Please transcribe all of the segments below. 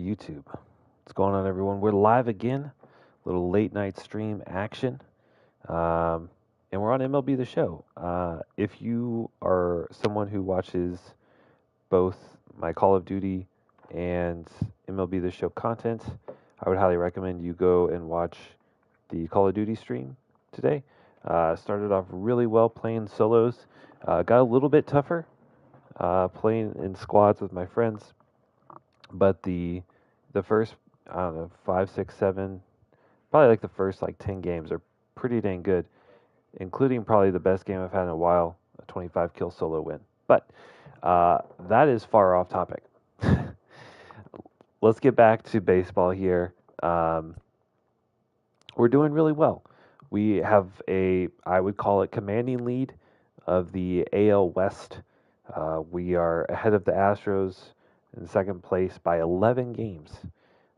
YouTube. What's going on, everyone? We're live again. Little late night stream action. And we're on MLB The Show. If you are someone who watches both my Call of Duty and MLB The Show content, I would highly recommend you go and watch the Call of Duty stream today. Started off really well playing solos. Got a little bit tougher playing in squads with my friends. But the first, I don't know, 5, 6, 7, probably like the first like 10 games are pretty dang good, including probably the best game I've had in a while, a 25 kill solo win. But that is far off topic. Let's get back to baseball here. We're doing really well. We have I would call it commanding lead of the AL West. We are ahead of the Astros in second place by 11 games.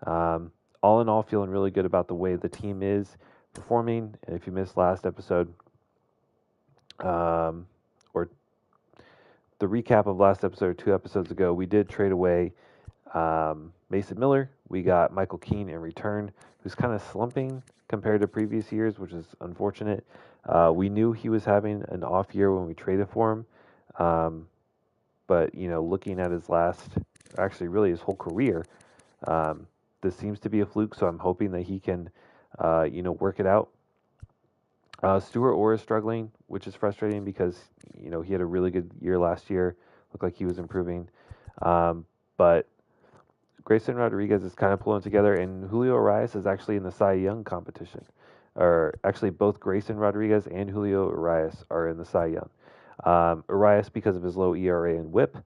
All in all, feeling really good about the way the team is performing. And if you missed last episode, or the recap of last episode, 2 episodes ago, we did trade away Mason Miller. We got Michael Keane in return, who's kind of slumping compared to previous years, which is unfortunate. We knew he was having an off year when we traded for him. But, looking at his actually really his whole career, this seems to be a fluke, so I'm hoping that he can, work it out. Stuart Orr is struggling, which is frustrating because, he had a really good year last year. Looked like he was improving. But Grayson Rodriguez is kind of pulling together, and Julio Urias is actually in the Cy Young competition. Or actually, both Grayson Rodriguez and Julio Urias are in the Cy Young. Urias because of his low ERA and WHIP,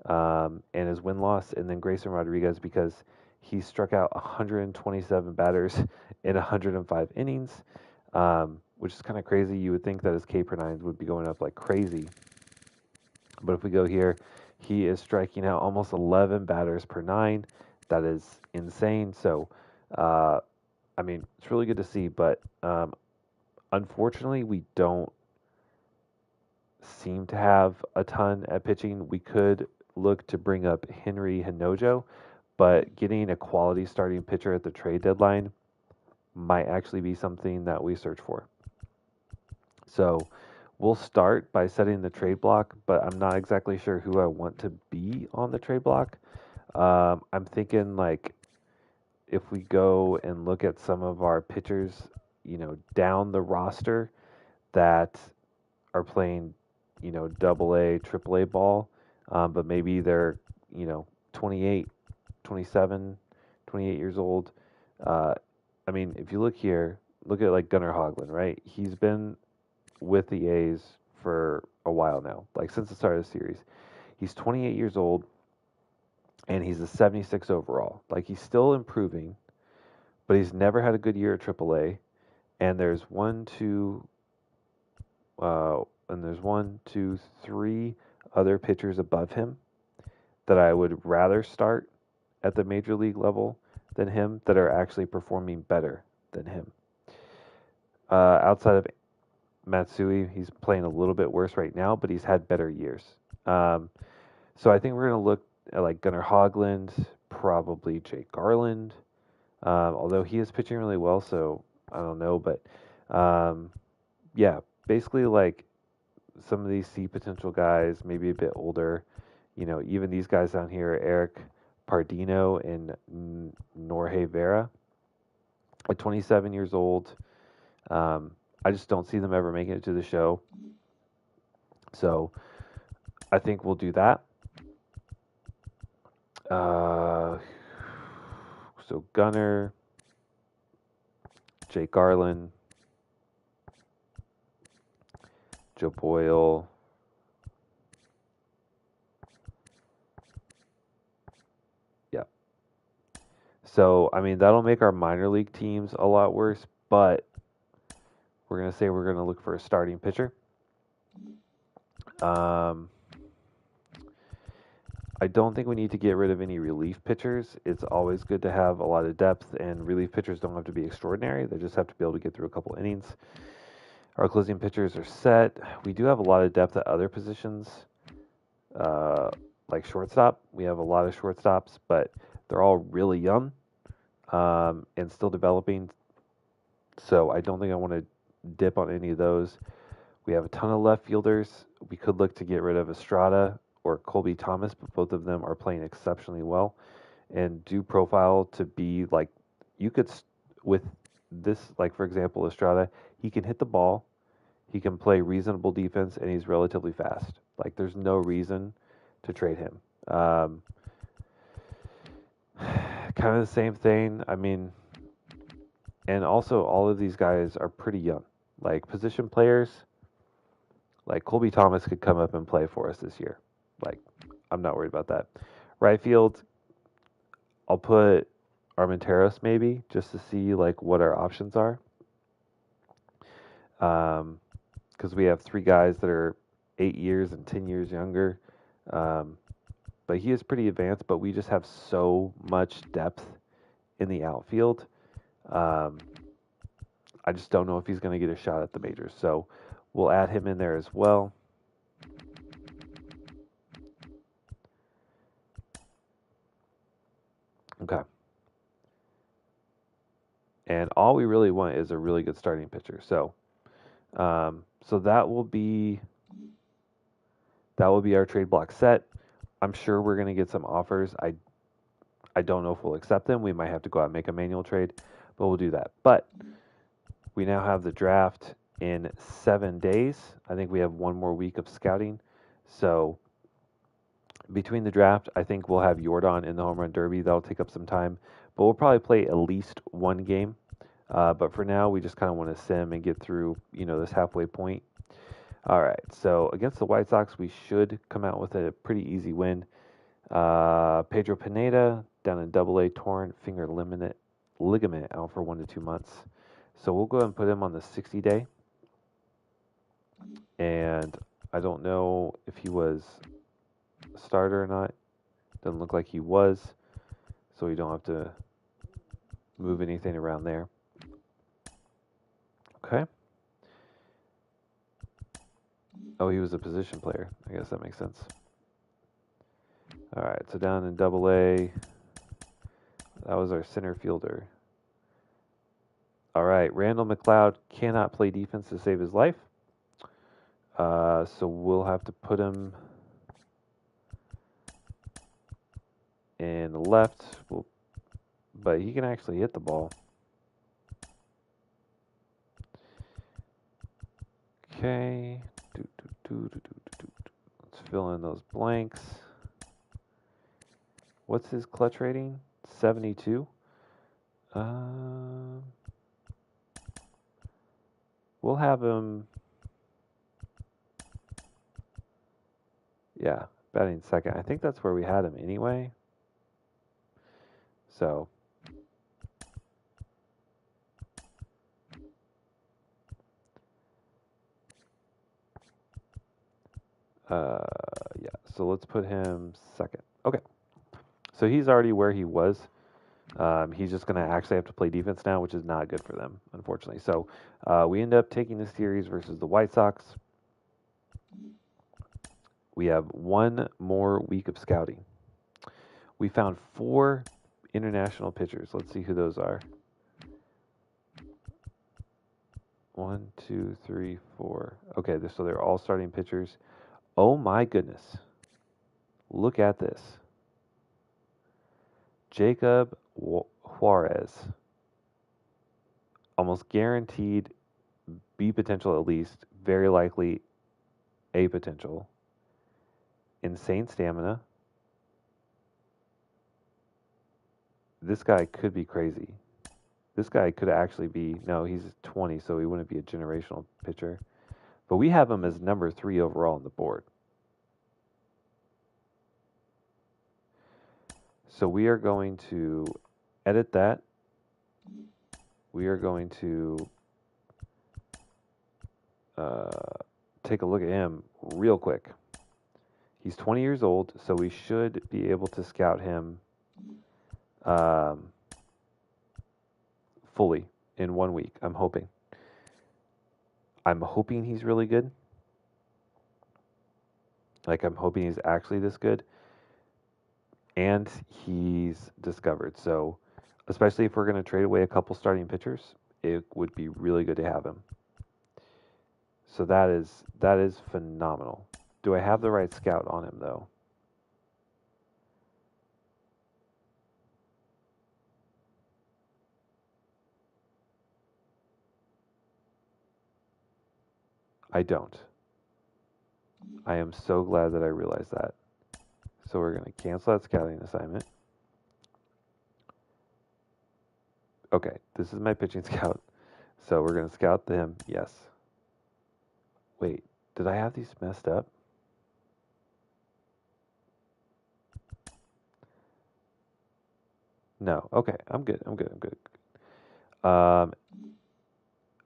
and his win-loss, and then Grayson Rodriguez because he struck out 127 batters in 105 innings, which is kind of crazy. You would think that his K per nines would be going up like crazy. But if we go here, he is striking out almost 11 batters per 9. That is insane. So, it's really good to see. But unfortunately, we don't seem to have a ton at pitching. We could look to bring up Henry Hinojo, but getting a quality starting pitcher at the trade deadline might actually be something that we search for. So we'll start by setting the trade block, but I'm not exactly sure who I want to be on the trade block. I'm thinking like if we go and look at some of our pitchers, down the roster that are playing, double A, triple A ball, but maybe they're, 28, 27, 28 years old. If you look here, look at like Gunnar Hoglund, right? He's been with the A's for a while now, like since the start of the series. He's 28 years old, and he's a 76 overall. Like, he's still improving, but he's never had a good year at AAA. And there's one, two, three other pitchers above him that I would rather start at the major league level than him that are actually performing better than him. Outside of Matsui, he's playing a little bit worse right now, but he's had better years. So I think we're going to look at like Gunnar Hoglund, probably Jake Garland, although he is pitching really well, so I don't know. But basically like some of these C potential guys, maybe a bit older, even these guys down here, Eric Pardino and Norge Vera, at 27 years old. I just don't see them ever making it to the show. So I think we'll do that. So Gunnar, Jake Garland, Joe Boyle, yeah. So, that'll make our minor league teams a lot worse, but we're going to say we're going to look for a starting pitcher. I don't think we need to get rid of any relief pitchers. It's always good to have a lot of depth, and relief pitchers don't have to be extraordinary. They just have to be able to get through a couple innings. Our closing pitchers are set. We do have a lot of depth at other positions, like shortstop. We have a lot of shortstops, but They're all really young and still developing. So I don't think I want to dip on any of those. We have a ton of left fielders. We could look to get rid of Estrada or Colby Thomas, but both of them are playing exceptionally well and do profile to be like you could with this, like for example, Estrada, he can hit the ball, he can play reasonable defense, and he's relatively fast. Like there's no reason to trade him. Kind of the same thing. I mean, and also all of these guys are pretty young. Like position players, like Colby Thomas could come up and play for us this year. Like I'm not worried about that. Right field, I'll put Armenteros maybe just to see like what our options are. Because we have three guys that are 8 years and 10 years younger. But he is pretty advanced, but we just have so much depth in the outfield. I just don't know if he's going to get a shot at the majors. So we'll add him in there as well. Okay. And all we really want is a really good starting pitcher. So that will be our trade block set. I'm sure we're going to get some offers. I don't know if we'll accept them. We might have to go out and make a manual trade, but we'll do that. But we now have the draft in 7 days. I think we have one more week of scouting. So between the draft, I think we'll have Jordan in the home run derby. That'll take up some time, but we'll probably play at least one game. But for now, we just kind of want to sim and get through, this halfway point. All right. So against the White Sox, we should come out with a pretty easy win. Pedro Pineda down in AA, torn finger ligament out for 1 to 2 months. So we'll go ahead and put him on the 60-day. And I don't know if he was a starter or not. Doesn't look like he was. So we don't have to move anything around there. Okay. Oh, he was a position player. I guess that makes sense. All right, so down in AA, that was our center fielder. All right, Randall McLeod cannot play defense to save his life. So we'll have to put him in the left, but he can actually hit the ball. Okay, let's fill in those blanks. What's his clutch rating? 72. We'll have him. Yeah, batting second. I think that's where we had him anyway. So. Yeah, so let's put him second. Okay. So he's already where he was. He's just going to actually have to play defense now, which is not good for them, unfortunately. So we end up taking the series versus the White Sox. We have one more week of scouting. We found 4 international pitchers. Let's see who those are. 1, 2, 3, 4. Okay, so they're all starting pitchers. Oh my goodness. Look at this. Jacob Juarez. Almost guaranteed B potential at least. Very likely A potential. Insane stamina. This guy could be crazy. This guy could actually be... No, he's 20, so he wouldn't be a generational pitcher. But we have him as number 3 overall on the board. So we are going to edit that. We are going to take a look at him real quick. He's 20 years old, so we should be able to scout him fully in 1 week. I'm hoping. I'm hoping he's really good. Like, I'm hoping he's actually this good. and he's discovered. So, especially if we're going to trade away a couple starting pitchers, it would be really good to have him. So that is phenomenal. Do I have the right scout on him though? I don't. I am so glad that I realized that. So we're going to cancel that scouting assignment. Okay, this is my pitching scout. So we're going to scout him. Yes. Wait, did I have these messed up? No. Okay, I'm good. I'm good. I'm good.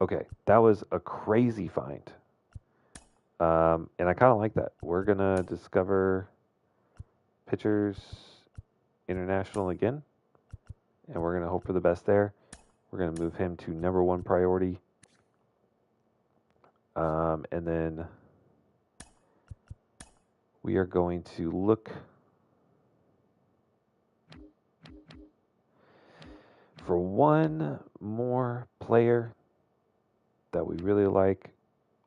Okay, that was a crazy find. And I kind of like that. We're going to discover pitchers international again, and we're going to hope for the best there. We're going to move him to number one priority. And then we are going to look for one more player that we really like,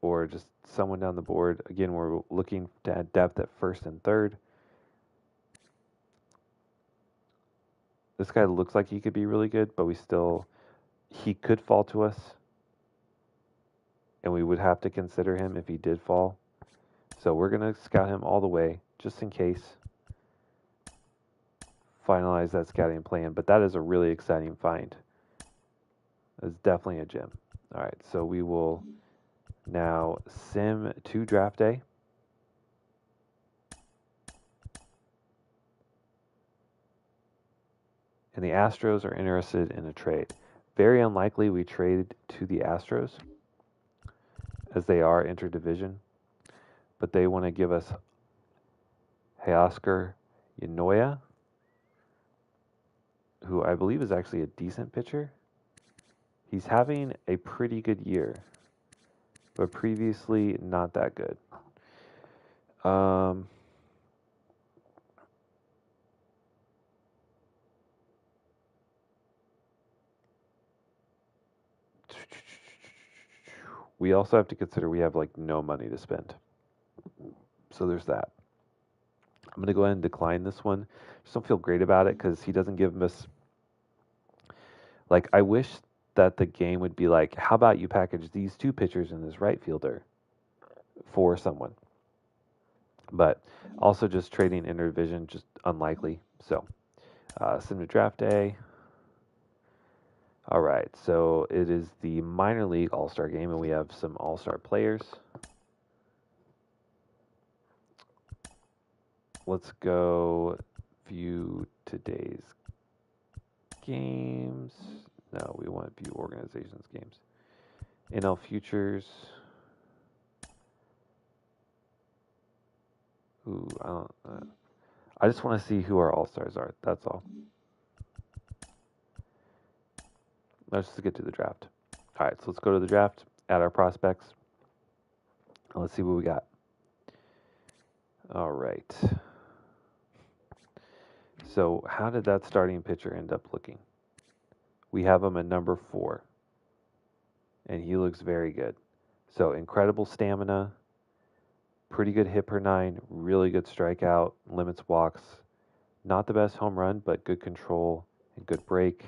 or just someone down the board. Again, we're looking to add depth at first and third. This guy looks like he could be really good, but he could fall to us, and we would have to consider him if he did fall. So we're going to scout him all the way, just in case. Finalize that scouting plan, but that is a really exciting find. It's definitely a gem. All right, so we will now sim to draft day. And the Astros are interested in a trade. Very unlikely we trade to the Astros, as they are interdivision, but they want to give us Oscar Yanoya, who I believe is actually a decent pitcher. He's having a pretty good year, but previously not that good. We also have to consider we have like no money to spend. So there's that. I'm going to go ahead and decline this one. Just don't feel great about it because he doesn't give us. Like, I wish that the game would be like, how about you package these two pitchers and this right fielder for someone? But also just trading interdivision, just unlikely. So, sim to draft day. All right, so it is the minor league all-star game, and we have some all-star players. Let's go view today's games. No, we want to view organizations games. NL futures. Ooh, I just want to see who our all-stars are. That's all. Let's just get to the draft. All right, so let's go to the draft, add our prospects. Let's see what we got. All right. So how did that starting pitcher end up looking? We have him at number 4, and he looks very good. So incredible stamina, pretty good hit per 9, really good strikeout, limits walks. Not the best home run, but good control and good break.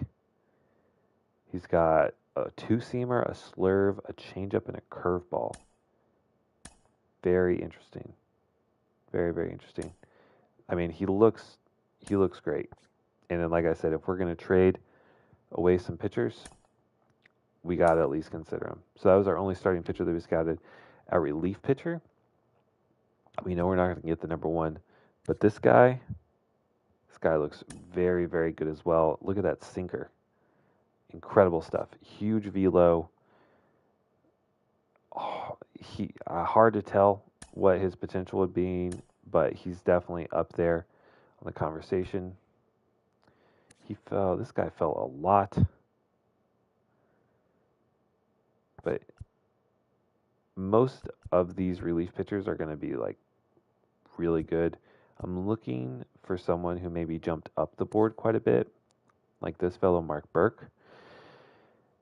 He's got a two-seamer, a slurve, a changeup, and a curveball. Very interesting. Very, very interesting. I mean, he looks great. And then, like I said, if we're going to trade away some pitchers, we got to at least consider him. So that was our only starting pitcher that we scouted. Our relief pitcher, we know we're not going to get the number 1, but this guy looks very, very good as well. Look at that sinker. Incredible stuff. Huge velo. Oh, hard to tell what his potential would be, but he's definitely up there on the conversation. This guy fell a lot, but most of these relief pitchers are going to be like really good. I'm looking for someone who maybe jumped up the board quite a bit, like this fellow, Mark Burke.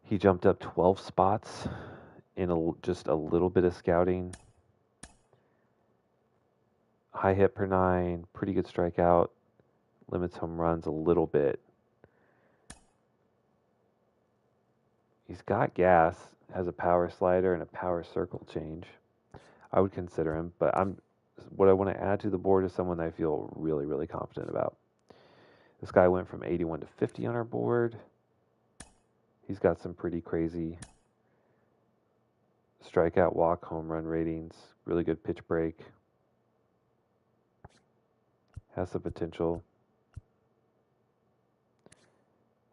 He jumped up 12 spots in just a little bit of scouting. High hit per 9, pretty good strikeout, limits home runs a little bit. He's got gas, has a power slider and a power circle change. I would consider him, but what I want to add to the board is someone that I feel really, really confident about. This guy went from 81 to 50 on our board. He's got some pretty crazy strikeout, walk, home run ratings, really good pitch break. Has the potential.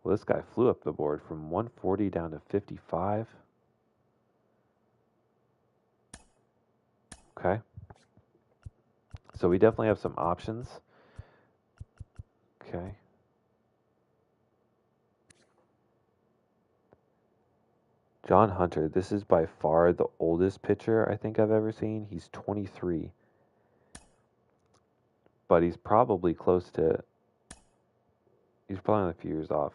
Well, this guy flew up the board from 140 down to 55. Okay. So we definitely have some options. Okay. John Hunter. This is by far the oldest pitcher I think I've ever seen. He's 23. But he's probably close to... He's probably a few years off.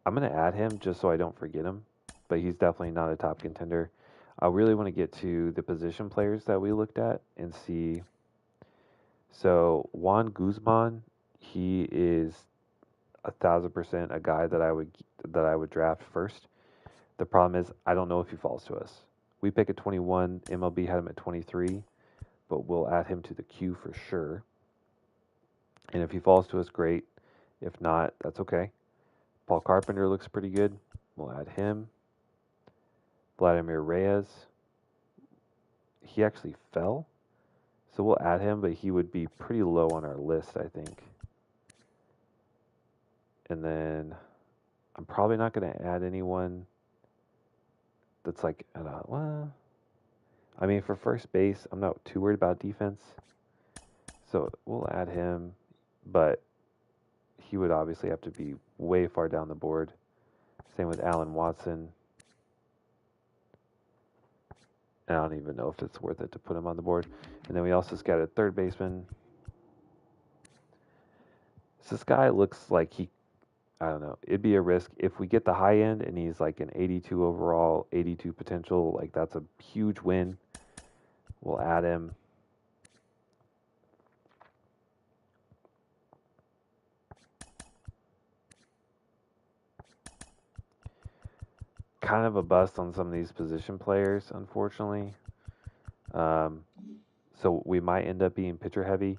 I'm going to add him just so I don't forget him. But he's definitely not a top contender. I really want to get to the position players that we looked at and see. So Juan Guzman, he is 1,000% a guy that I would draft first. The problem is I don't know if he falls to us. We pick at 21. MLB had him at 23, but we'll add him to the queue for sure. And if he falls to us, great. If not, that's okay. Paul Carpenter looks pretty good. We'll add him. Vladimir Reyes. He actually fell, so we'll add him, but he would be pretty low on our list, I think. And then I'm probably not going to add anyone that's like, well, I mean, for first base, I'm not too worried about defense. So we'll add him, but he would obviously have to be way far down the board. Same with Alan Watson. I don't even know if it's worth it to put him on the board. And then we also scouted third baseman. So this guy looks like I don't know. It'd be a risk. If we get the high end and he's like an 82 overall, 82 potential, like that's a huge win. We'll add him. Kind of a bust on some of these position players, unfortunately. So we might end up being pitcher heavy.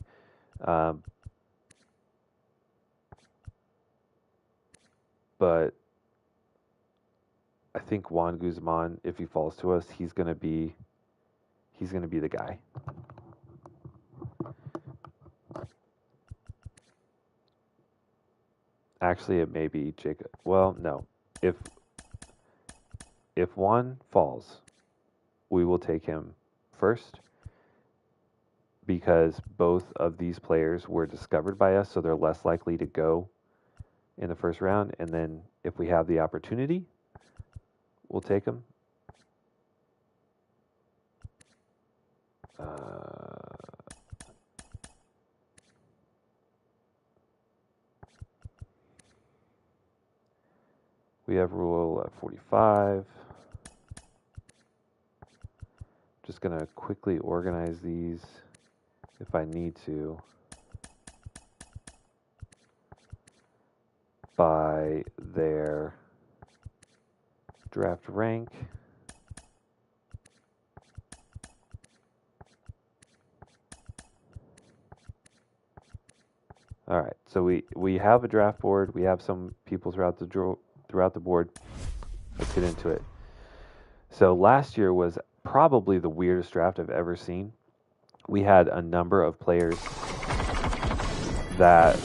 But I think Juan Guzman, if he falls to us, he's gonna be the guy. Actually, it may be Jacob. Well, no. If Juan falls, we will take him first because both of these players were discovered by us, so they're less likely to go in the first round. And then if we have the opportunity, we'll take them. We have rule at 45. Just going to quickly organize these if I need to by their draft rank. All right, so we have a draft board. We have some people throughout the board. Let's get into it. So last year was probably the weirdest draft I've ever seen. We had a number of players that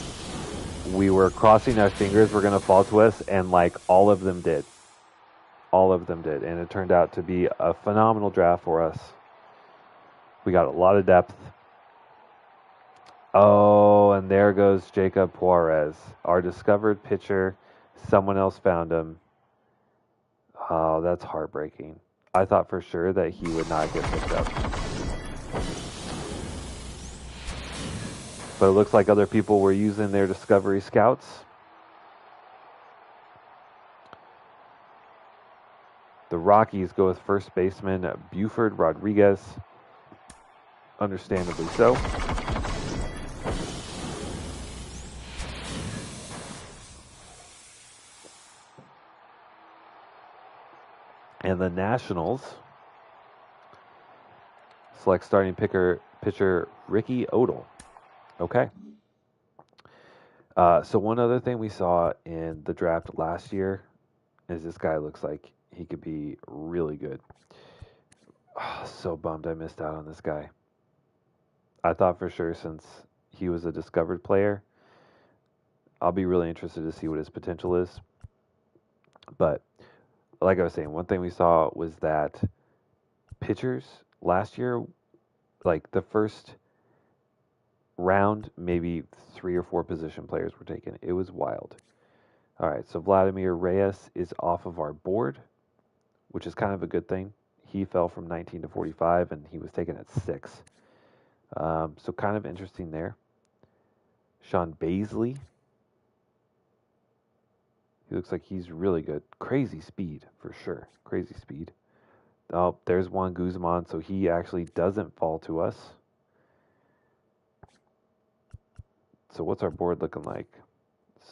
we were crossing our fingers were going to fall to us, and like all of them did. All of them did, and it turned out to be a phenomenal draft for us. We got a lot of depth. Oh, and there goes Jacob Juarez, our discovered pitcher. Someone else found him. Oh, that's heartbreaking. I thought for sure that he would not get picked up. But it looks like other people were using their Discovery Scouts. The Rockies go with first baseman Buford Rodriguez. Understandably so. And the Nationals select starting pitcher Ricky Odell. Okay. So one other thing we saw in the draft last year is this guy looks like he could be really good. Oh, so bummed I missed out on this guy. I thought for sure since he was a discovered player, I'll be really interested to see what his potential is. But like I was saying, one thing we saw was that pitchers last year, like the first round, maybe 3 or 4 position players were taken. It was wild. All right, so Vladimir Reyes is off of our board, which is kind of a good thing. He fell from 19 to 45, and he was taken at 6. So kind of interesting there. Sean Baisley. He looks like he's really good. Crazy speed, for sure. Crazy speed. Oh, there's Juan Guzman, so he actually doesn't fall to us. So what's our board looking like?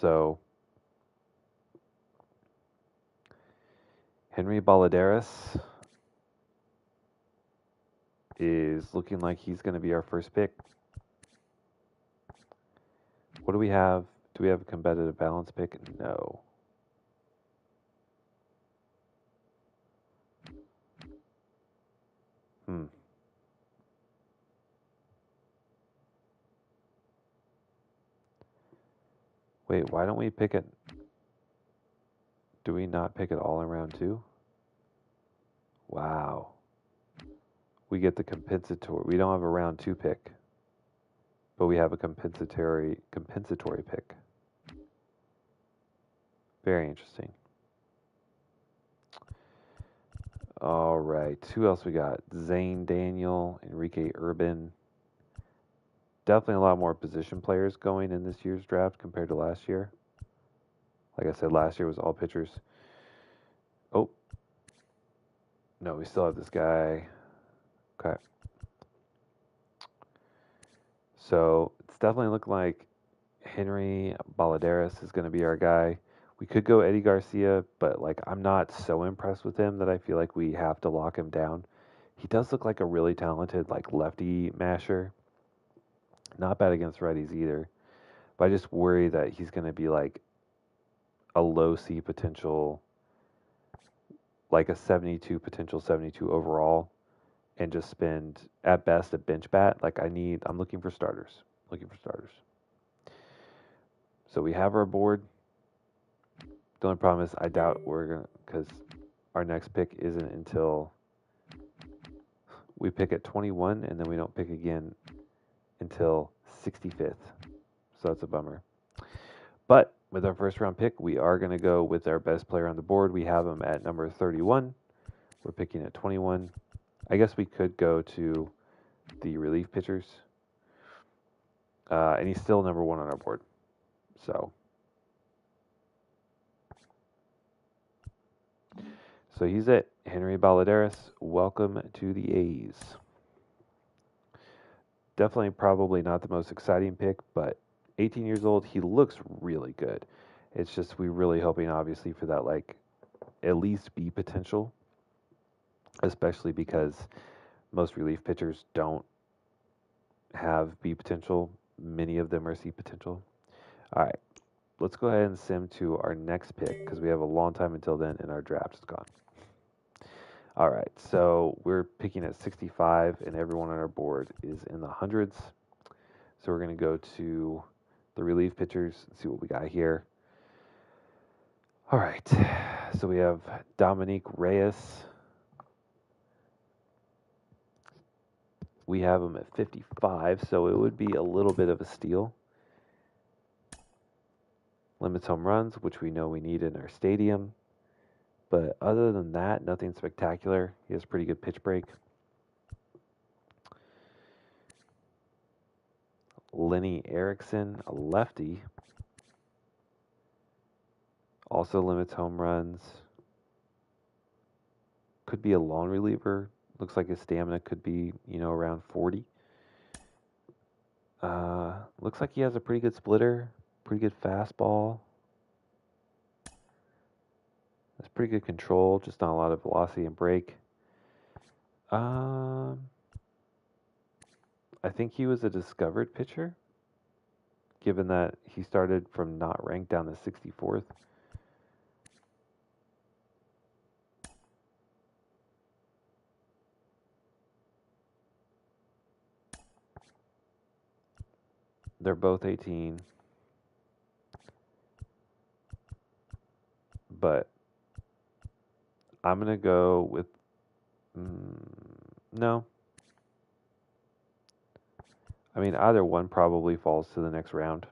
So Henry Baladeras is looking like he's going to be our first pick. What do we have? Do we have a competitive balance pick? No. Wait, why don't we pick it? Do we not pick it all in round 2? Wow. We get the compensatory. We don't have a round 2 pick, but we have a compensatory pick. Very interesting. All right. Who else we got? Zane Daniel, Enrique Urban. Definitely a lot more position players going in this year's draft compared to last year. Like I said, last year was all pitchers. Oh. No, we still have this guy. Okay. So it's definitely looking like Henry Baladeras is going to be our guy. We could go Eddie Garcia, but like I'm not so impressed with him that I feel like we have to lock him down. He does look like a really talented like lefty masher. Not bad against righties either. But I just worry that he's going to be like a low C potential, like a 72 potential 72 overall, and just spend at best a bench bat. Like I'm looking for starters. Looking for starters. So we have our board. The only problem is I doubt we're gonna, because our next pick isn't until we pick at 21, and then we don't pick again until 65th. So that's a bummer. But with our first round pick, we are going to go with our best player on the board. We have him at number 31. We're picking at 21. I guess we could go to the relief pitchers. And he's still number 1 on our board. So he's it. Henry Baladeras, welcome to the A's. Definitely probably not the most exciting pick, but 18 years old, he looks really good. It's just we're really hoping, obviously, for that, like, at least B potential, especially because most relief pitchers don't have B potential. Many of them are C potential. All right, let's go ahead and sim to our next pick because we have a long time until then and our draft is gone. All right, so we're picking at 65 and everyone on our board is in the hundreds. So we're going to go to the relief pitchers and see what we got here. All right, so we have Dominique Reyes. We have him at 55, so it would be a little bit of a steal. Limits home runs, which we know we need in our stadium. But other than that, nothing spectacular. He has pretty good pitch break. Lenny Erickson, a lefty. Also limits home runs. Could be a long reliever. Looks like his stamina could be, around 40. Looks like he has a pretty good splitter, pretty good fastball. That's pretty good control, just not a lot of velocity and break. I think he was a discovered pitcher, given that he started from not ranked down to 64th. They're both 18. But I'm going to go with. No. I mean, either one probably falls to the next round.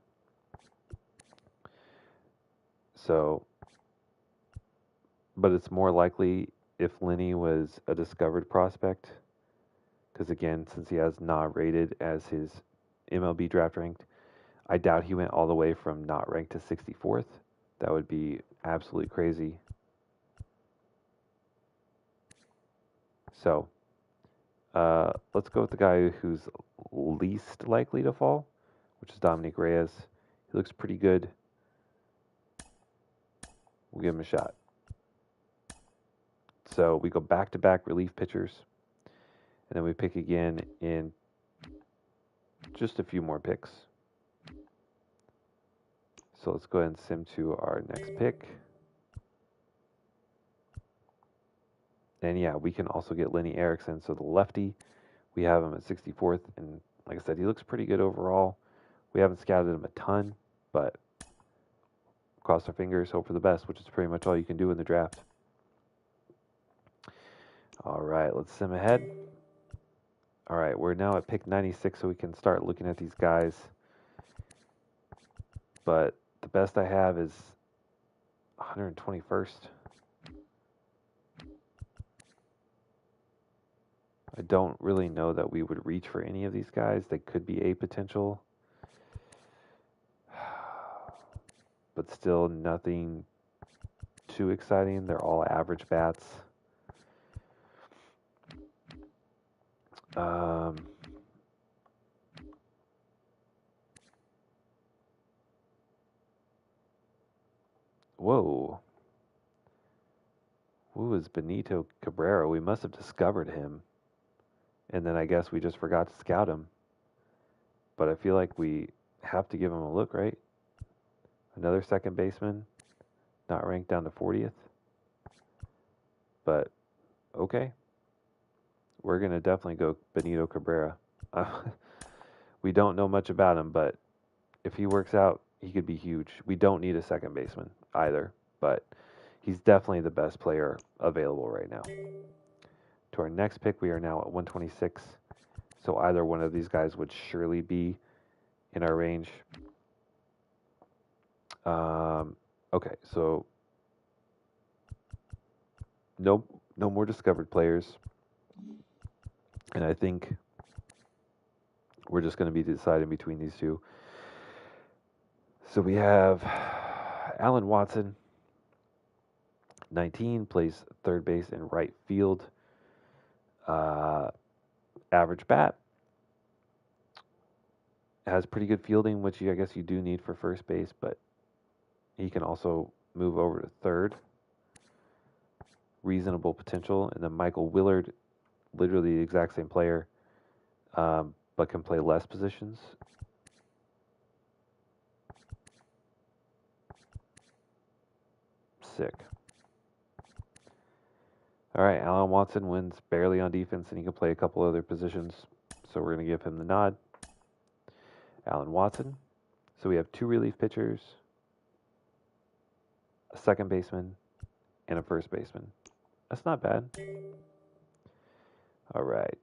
So. But it's more likely if Lenny was a discovered prospect. Because again, since he has not rated as his MLB draft ranked, I doubt he went all the way from not ranked to 64th. That would be absolutely crazy. So, let's go with the guy who's least likely to fall, which is Dominic Reyes. He looks pretty good. We'll give him a shot. So we go back-to-back relief pitchers, and then we pick again in just a few more picks. So let's go ahead and sim to our next pick. And yeah, we can also get Lenny Erickson. So the lefty, we have him at 64th. And like I said, he looks pretty good overall. We haven't scouted him a ton, but cross our fingers, hope for the best, which is pretty much all you can do in the draft. All right, let's sim ahead. All right, we're now at pick 96, so we can start looking at these guys. But the best I have is 121st. I don't really know that we would reach for any of these guys. They could be a potential, but still nothing too exciting. They're all average bats. Whoa. Who is Benito Cabrera? We must have discovered him. And then I guess we just forgot to scout him. But I feel like we have to give him a look, right? Another second baseman, not ranked down to 40th. But, okay. We're going to definitely go Benito Cabrera. We don't know much about him, but if he works out, he could be huge. We don't need a second baseman either, but he's definitely the best player available right now. To our next pick, we are now at 126. So either one of these guys would surely be in our range. Okay, so no more discovered players. And I think we're just going to be deciding between these two. So we have Alan Watson, 19, plays third base and right field. Average bat. Has pretty good fielding, which I guess you do need for first base, but he can also move over to third. Reasonable potential. And then Michael Willard, literally the exact same player, but can play less positions. Sick. All right, Alan Watson wins barely on defense, and he can play a couple other positions, so we're going to give him the nod. Alan Watson. So we have two relief pitchers, a second baseman, and a first baseman. That's not bad. All right.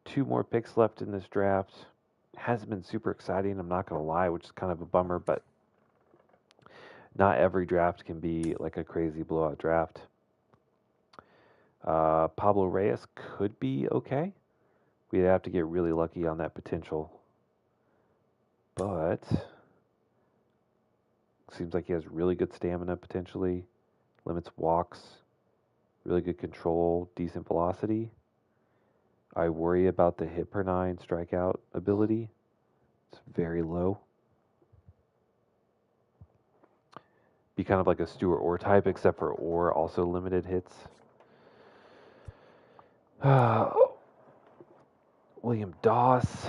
Two more picks left in this draft. Hasn't been super exciting, I'm not going to lie, which is kind of a bummer, but not every draft can be like a crazy blowout draft. Pablo Reyes could be okay. We'd have to get really lucky on that potential. but seems like he has really good stamina potentially, limits walks, really good control, decent velocity. I worry about the hit per nine strikeout ability. It's very low. Be kind of like a Stewart Orr type, except for Orr also limited hits. William Doss,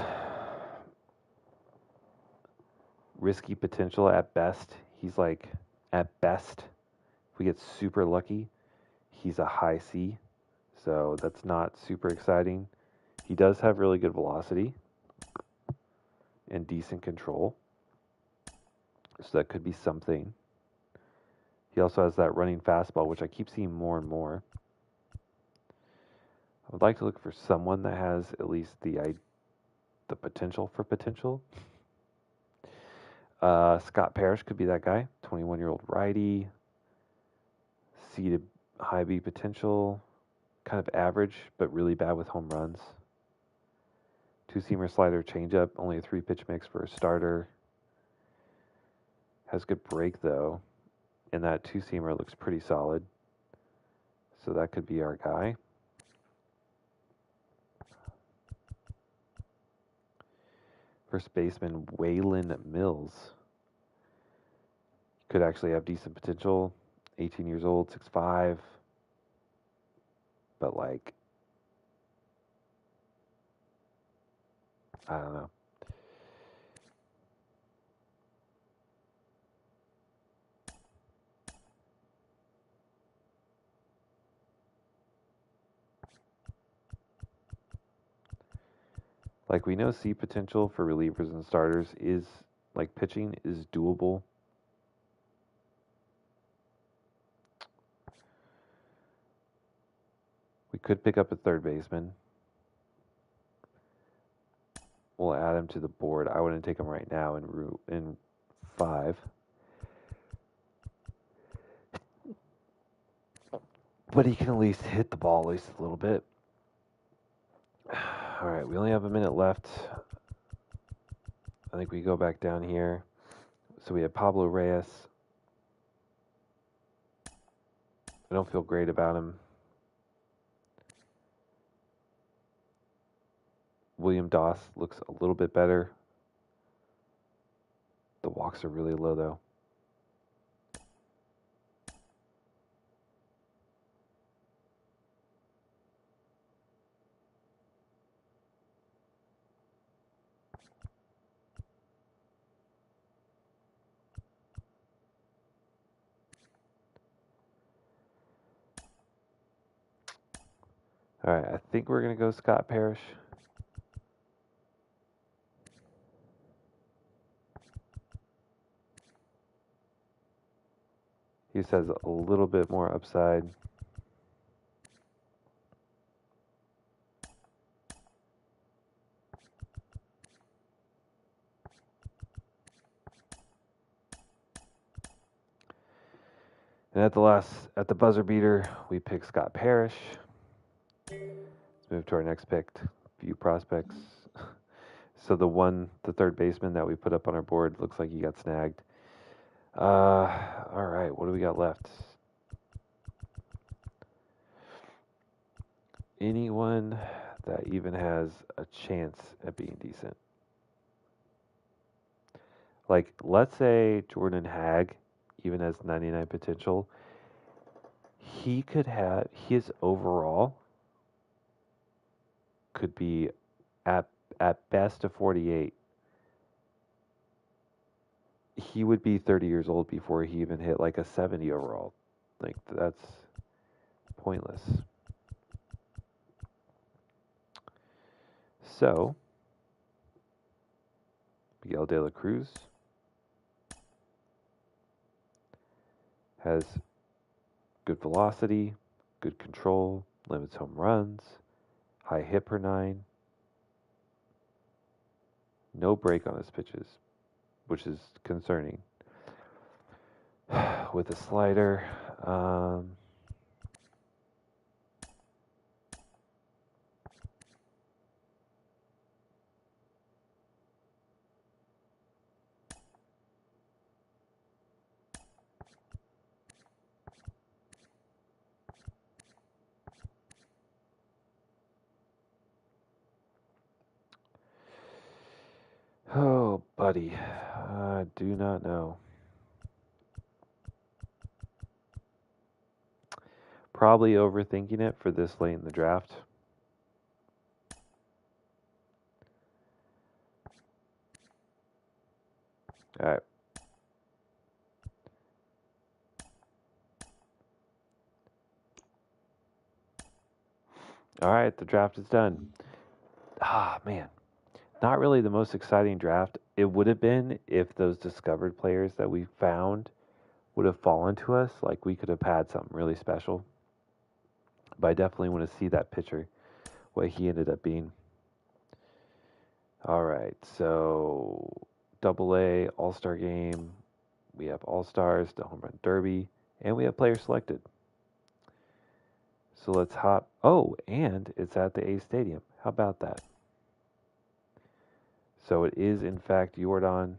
risky potential at best. He's like, at best, if we get super lucky, he's a high C. So that's not super exciting. He does have really good velocity and decent control. So that could be something. He also has that running fastball, which I keep seeing more and more. I would like to look for someone that has at least the potential for potential. Scott Parrish could be that guy. 21-year-old righty. Seeded high B potential. Kind of average, but really bad with home runs. Two-seamer slider changeup. Only a 3-pitch mix for a starter. Has good break, though. And that two-seamer looks pretty solid. So that could be our guy. First baseman Waylon Mills. Could actually have decent potential. 18 years old, 6'5". But like, I don't know. Like, we know C potential for relievers and starters is, like, pitching is doable. We could pick up a third baseman. We'll add him to the board. I wouldn't take him right now in 5. But he can at least hit the ball at least a little bit. All right, we only have a minute left. I think we go back down here. So we have Pablo Reyes. I don't feel great about him. William Doss looks a little bit better. The walks are really low, though. All right, I think we're going to go Scott Parrish. He just has a little bit more upside. And at the buzzer beater, we pick Scott Parrish. Let's move to our next pick, view prospects. So the third baseman that we put up on our board looks like he got snagged. All right, what do we got left? Anyone that even has a chance at being decent. Like, let's say Jordan Hag even has 99 potential. He could have, his overall could be at best a 48. He would be 30 years old before he even hit like a 70 overall. Like, that's pointless. So, Miguel De La Cruz has good velocity, good control, limits home runs, high hit per nine, no break on his pitches, which is concerning. With a slider, Buddy, I do not know. Probably overthinking it for this late in the draft. All right. All right, the draft is done. Ah, man. Not really the most exciting draft. It would have been if those discovered players that we found would have fallen to us. Like we could have had something really special. But I definitely want to see that pitcher, what he ended up being. All right, so Double A All Star Game. We have All Stars, the Home Run Derby, and we have players selected. So let's hop. Oh, and it's at the A Stadium. How about that? So it is, in fact, Jordan.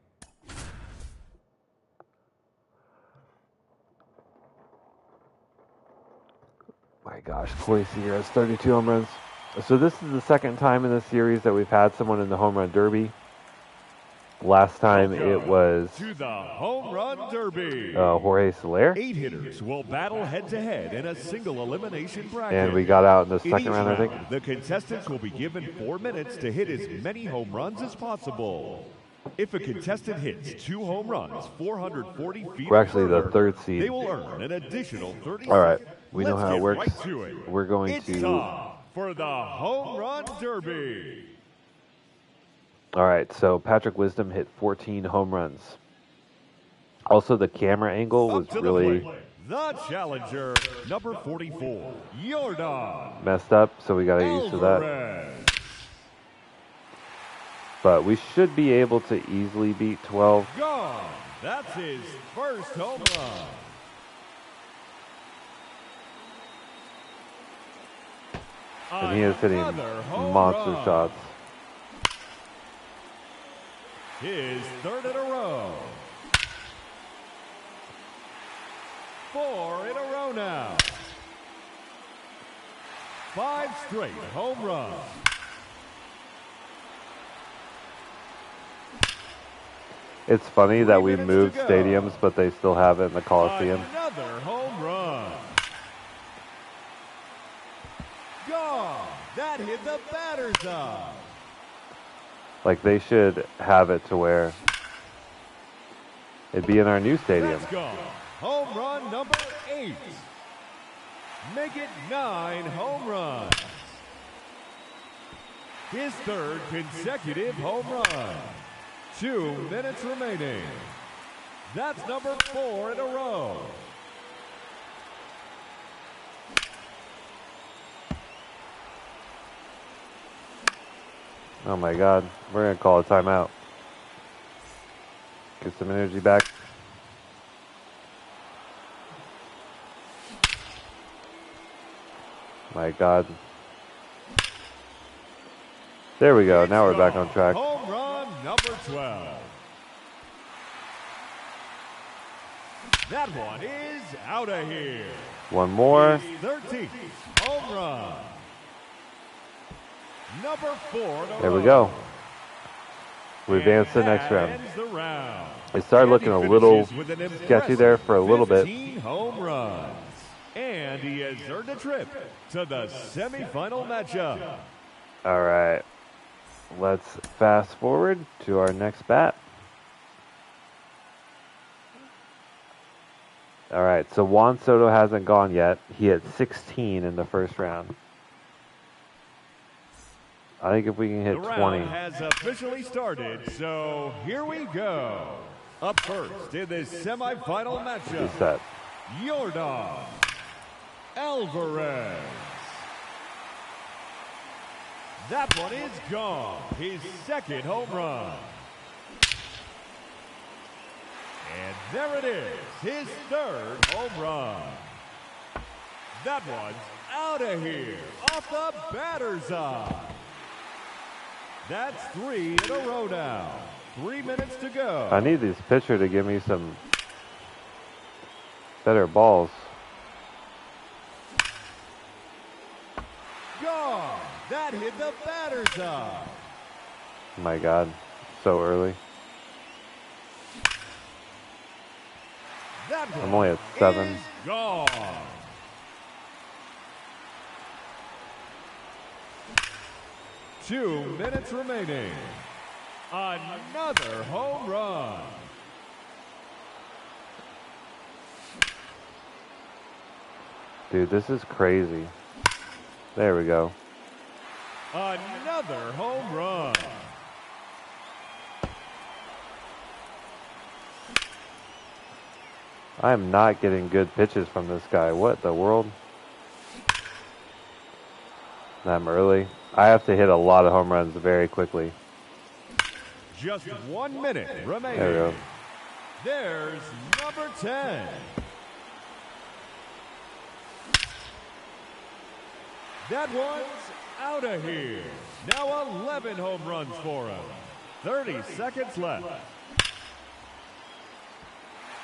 My gosh, Corey Seager has 32 home runs. So this is the second time in this series that we've had someone in the Home Run Derby. Last time it was to the Home Run Derby. Jorge Soler. 8 hitters will battle head-to-head in a single elimination bracket. And we got out in the second round, I think. The contestants will be given 4 minutes to hit as many home runs as possible. If a contestant hits 2 home runs, 440 feet, we're actually the third seed. They will earn an additional 30 All right, seconds. we know how it works. Right to it. We're going it's to time for the Home Run Derby. All right, so Patrick Wisdom hit 14 home runs. Also, the camera angle was really the challenger, number 44, Jordan. Messed up, so we got to get used to that. But we should be able to easily beat 12. Gone. That's his first home run. And he is hitting monster shots. His third in a row. 4 in a row now. 5 straight home runs. It's funny that we moved stadiums, but they still have it in the Coliseum. Another home run. Gone. That hit the batter's eye. Like, they should have it to where it'd be in our new stadium. That's gone. Home run number 8. Make it 9 home runs. His third consecutive home run. 2 minutes remaining. That's number 4 in a row. Oh my God, we're going to call a timeout. Get some energy back. My God. There we go, now we're back on track. Home run number 12. That one is out of here. One more. 13th home run. Number 4. There we go. We advance to the next round. It started looking a little sketchy there for a little bit. 15 home runs. And he has earned a trip to the semifinal matchup. All right. Let's fast forward to our next bat. All right, so Juan Soto hasn't gone yet. He had 16 in the first round. I think if we can hit 20. The round has officially started, so here we go. Up first in this semifinal matchup, Jordan Alvarez. That one is gone. His second home run. And there it is, his third home run. That one's out of here, off the batter's eye. That's 3 in a row now. 3 minutes to go. I need this pitcher to give me some better balls. Gone. That hit the batter's eye. My God, so early. That I'm only at one 7. is gone. Two minutes remaining. Another home run. Dude, this is crazy. There we go. Another home run. I am not getting good pitches from this guy. What the world? I'm early. I have to hit a lot of home runs very quickly. Just 1 minute remaining. There we go. There's number 10. That one's out of here. Now 11 home runs for him. 30 seconds left.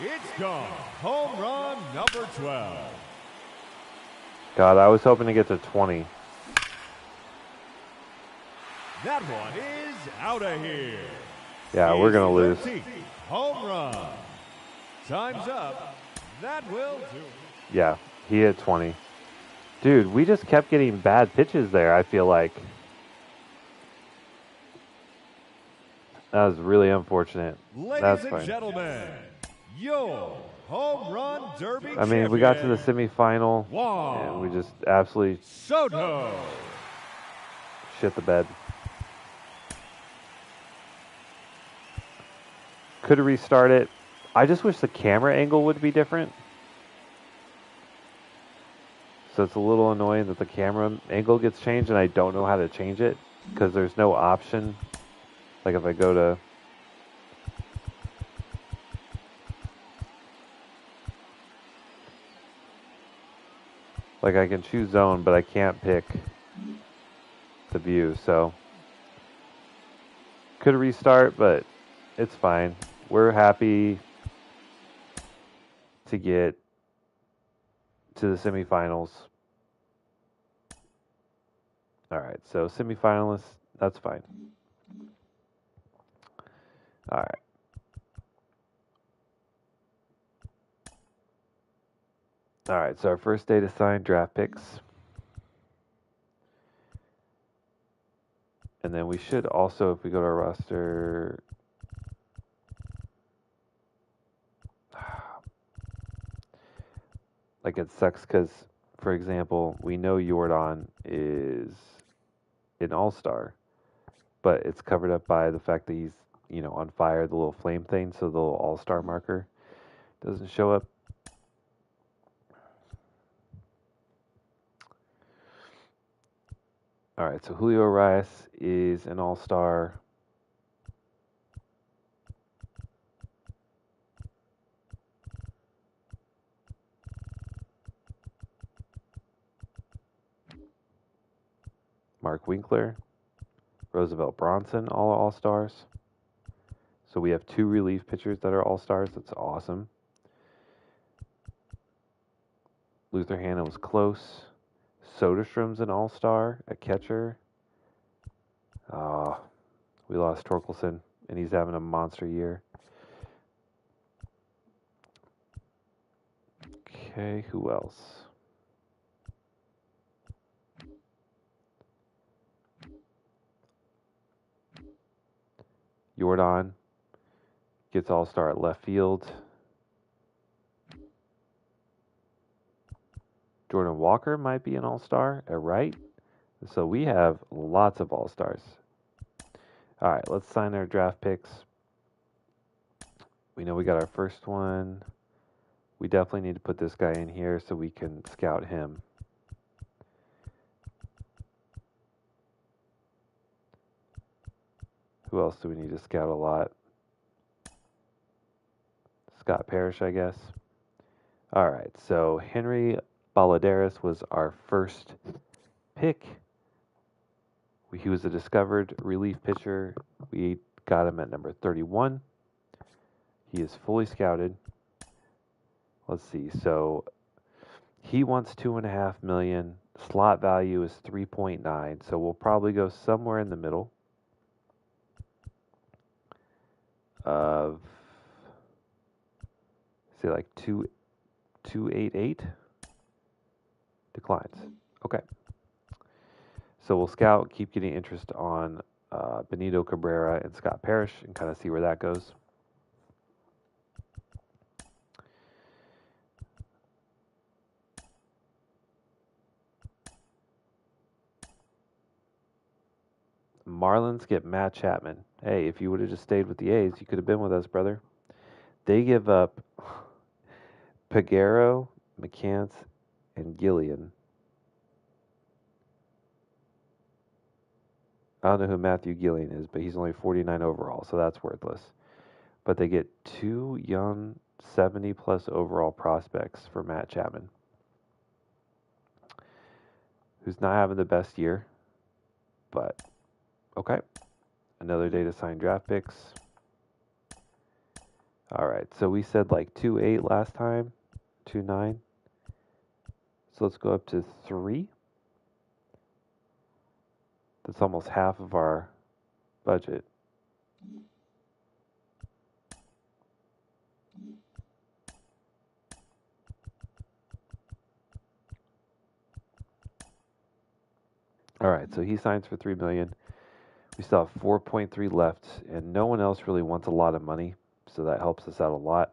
It's gone. Home run number 12. God, I was hoping to get to 20. That one is out of here. Yeah, we're going to lose. 13th home run. Time's up. That will do it. Yeah, he hit 20. Dude, we just kept getting bad pitches there, I feel like. That was really unfortunate. Ladies That's and fine. gentlemen, your home run derby I mean, we got to the champion, semifinal, Juan and we just absolutely Soto. shit the bed. Could have restarted. I just wish the camera angle would be different. So it's a little annoying that the camera angle gets changed and I don't know how to change it because there's no option. Like if I go to... Like I can choose zone, but I can't pick the view, so... Could restart, but it's fine. We're happy to get to the semifinals. All right, so semifinalists, that's fine. All right. All right, so our first day to sign draft picks. And then we should also, if we go to our roster, like it sucks because, for example, we know Jordan is an all-star, but it's covered up by the fact that he's, you know, on fire, the little flame thing, so the little all-star marker doesn't show up. All right, so Julio Urias is an all-star. Mark Winkler, Roosevelt Bronson, all all-stars. So we have 2 relief pitchers that are all-stars. That's awesome. Luther Hanna was close. Soderstrom's an all-star, a catcher. We lost Torkelson, and he's having a monster year. Okay, who else? Jordan gets all-star at left field. Jordan Walker might be an all-star at right. So we have lots of all-stars. All right, let's sign our draft picks. We know we got our first one. We definitely need to put this guy in here so we can scout him. Who else do we need to scout a lot? Scott Parrish, I guess. All right, so Henry Baladeras was our first pick. He was a discovered relief pitcher. We got him at number 31. He is fully scouted. Let's see. So he wants $2.5 million. Slot value is 3.9. So we'll probably go somewhere in the middle of say like 288. Declines. Okay. So we'll scout, keep getting interest on Benito Cabrera and Scott Parrish and kind of see where that goes. Marlins get Matt Chapman. Hey, if you would have just stayed with the A's, you could have been with us, brother. They give up Peguero, McCants, and Gillian. I don't know who Matthew Gillian is, but he's only 49 overall, so that's worthless. But they get 2 young 70-plus overall prospects for Matt Chapman, who's not having the best year, but okay. Another day to sign draft picks. All right, so we said like 2.8 last time, 2.9. So let's go up to 3. That's almost half of our budget. All right, so he signs for $3 million. We still have 4.3 left, and no one else really wants a lot of money, so that helps us out a lot.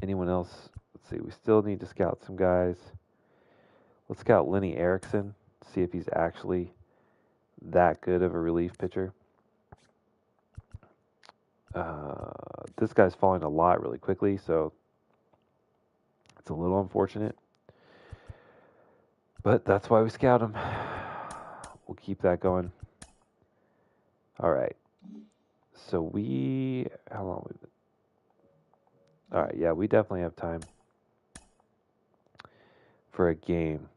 Anyone else? Let's see. We still need to scout some guys. Let's scout Lenny Erickson, see if he's actually that good of a relief pitcher. This guy's falling a lot really quickly, so it's a little unfortunate. But that's why we scout him. We'll keep that going. All right. So how long we been? All right, yeah, we definitely have time for a game.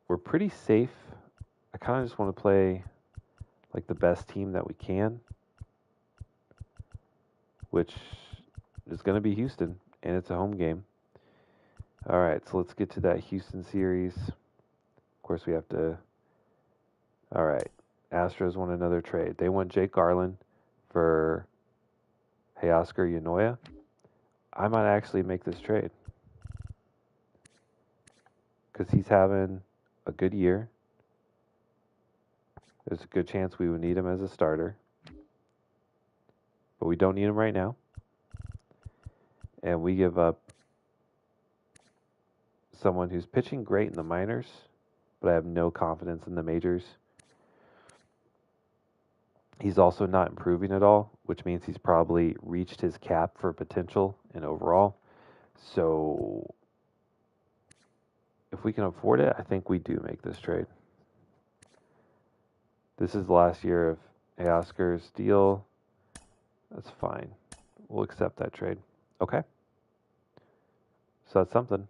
We're pretty safe. I kind of just want to play like the best team that we can, which is going to be Houston, and it's a home game. All right, so let's get to that Houston series. Of course, we have to. All right, Astros want another trade. They want Jake Garland for Teoscar Yanoya. I might actually make this trade because he's having a good year. There's a good chance we would need him as a starter, but we don't need him right now. And we give up someone who's pitching great in the minors, but I have no confidence in the majors. He's also not improving at all, which means he's probably reached his cap for potential and overall. So if we can afford it, I think we do make this trade. This is the last year of Teoscar's deal. That's fine. We'll accept that trade. Okay. So that's something.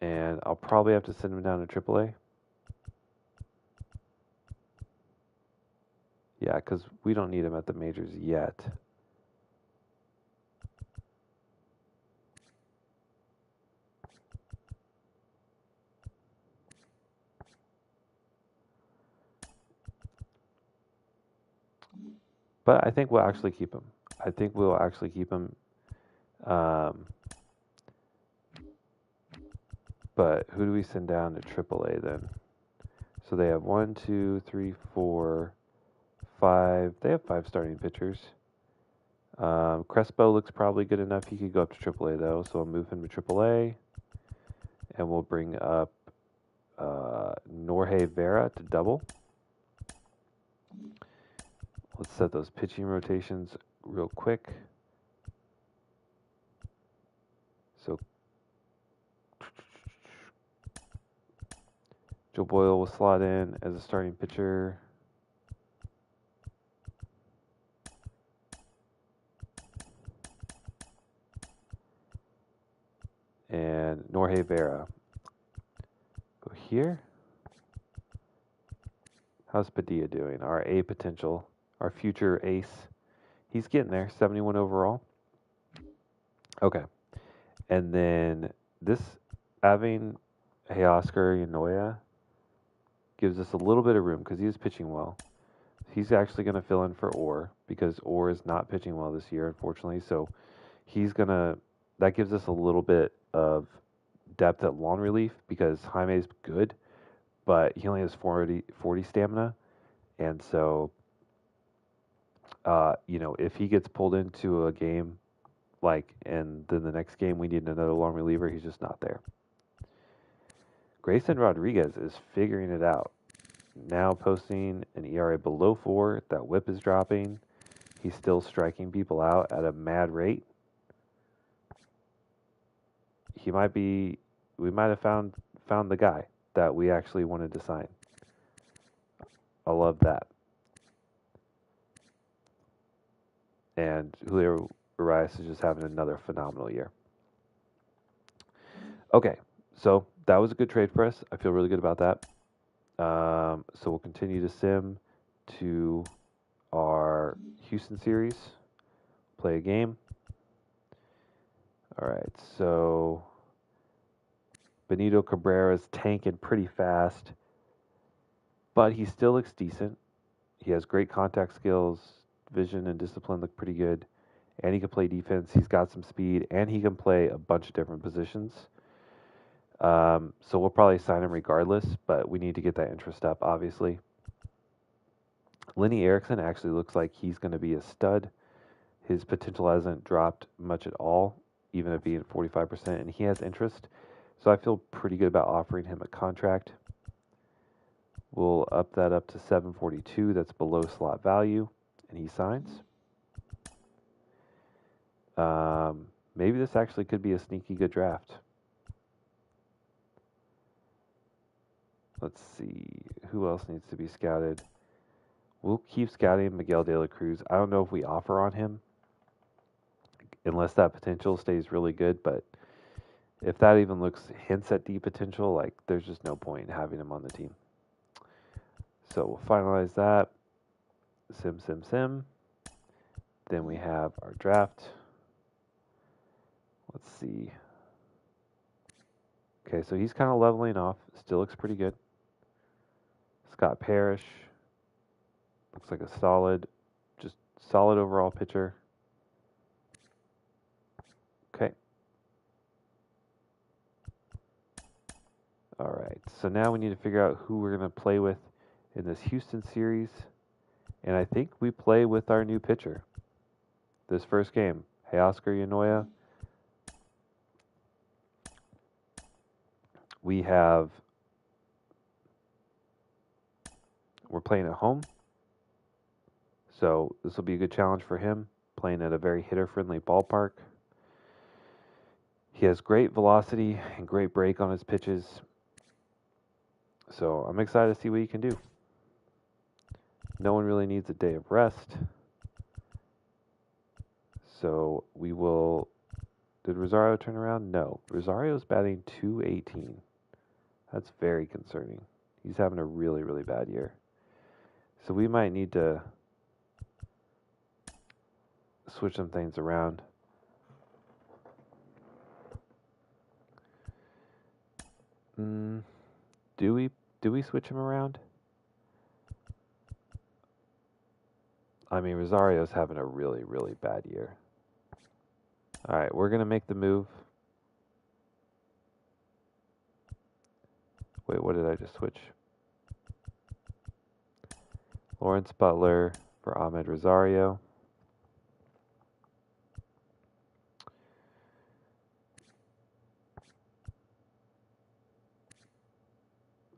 And I'll probably have to send him down to AAA. Yeah, because we don't need him at the majors yet. But I think we'll actually keep him. I think we'll actually keep him. But who do we send down to AAA then? So they have 1, 2, 3, 4, 5. They have 5 starting pitchers. Crespo looks probably good enough. He could go up to AAA though, so I'll move him to AAA, and we'll bring up Norge Vera to double. Let's set those pitching rotations real quick. So Joe Boyle will slot in as a starting pitcher. And Norge Vera. Go here. How's Padilla doing? Our A potential, our future ace. He's getting there, 71 overall. Okay. And then this having Teoscar Yanoya gives us a little bit of room because he is pitching well. He's actually going to fill in for Orr because Orr is not pitching well this year, unfortunately. So that gives us a little bit of depth at lawn relief because Jaime's good, but he only has 40 stamina. And so, if he gets pulled into a game, and then the next game we need another long reliever, he's just not there. Grayson Rodriguez is figuring it out. Now posting an ERA below 4. That whip is dropping. He's still striking people out at a mad rate. We might have found the guy that we actually wanted to sign. I love that. And Julio Urias is just having another phenomenal year. Okay, so that was a good trade for us. I feel really good about that. So we'll continue to sim to our Houston series, play a game. All right, so Benito Cabrera's tanking pretty fast, but he still looks decent. He has great contact skills, vision and discipline look pretty good, and he can play defense. He's got some speed, and he can play a bunch of different positions. So we'll probably sign him regardless, but we need to get that interest up, obviously. Lenny Erickson actually looks like he's going to be a stud. His potential hasn't dropped much at all, even at being 45%, and he has interest. So I feel pretty good about offering him a contract. We'll up that up to 742. That's below slot value, and he signs. Maybe this actually could be a sneaky good draft. Let's see. Who else needs to be scouted? We'll keep scouting Miguel De La Cruz. I don't know if we offer on him unless that potential stays really good, but if that even hints at deep potential, there's just no point in having him on the team. So we'll finalize that. Sim. Then we have our draft. Let's see. Okay, so he's kind of leveling off. Still looks pretty good. Scott Parrish. Looks like a solid overall pitcher. Okay. All right. So now we need to figure out who we're going to play with in this Houston series. And I think we play with our new pitcher this first game. Hey, Oscar Yanoya. We're playing at home. So this will be a good challenge for him, playing at a very hitter-friendly ballpark. He has great velocity and great break on his pitches. So I'm excited to see what he can do. No one really needs a day of rest. So we will... Did Rosario turn around? No. Rosario's batting .218. That's very concerning. He's having a really, really bad year. So we might need to switch some things around. Do we switch him around? I mean, Rosario's having a really, really bad year. All right, we're going to make the move. Wait, what did I just switch? Lawrence Butler for Ahmed Rosario.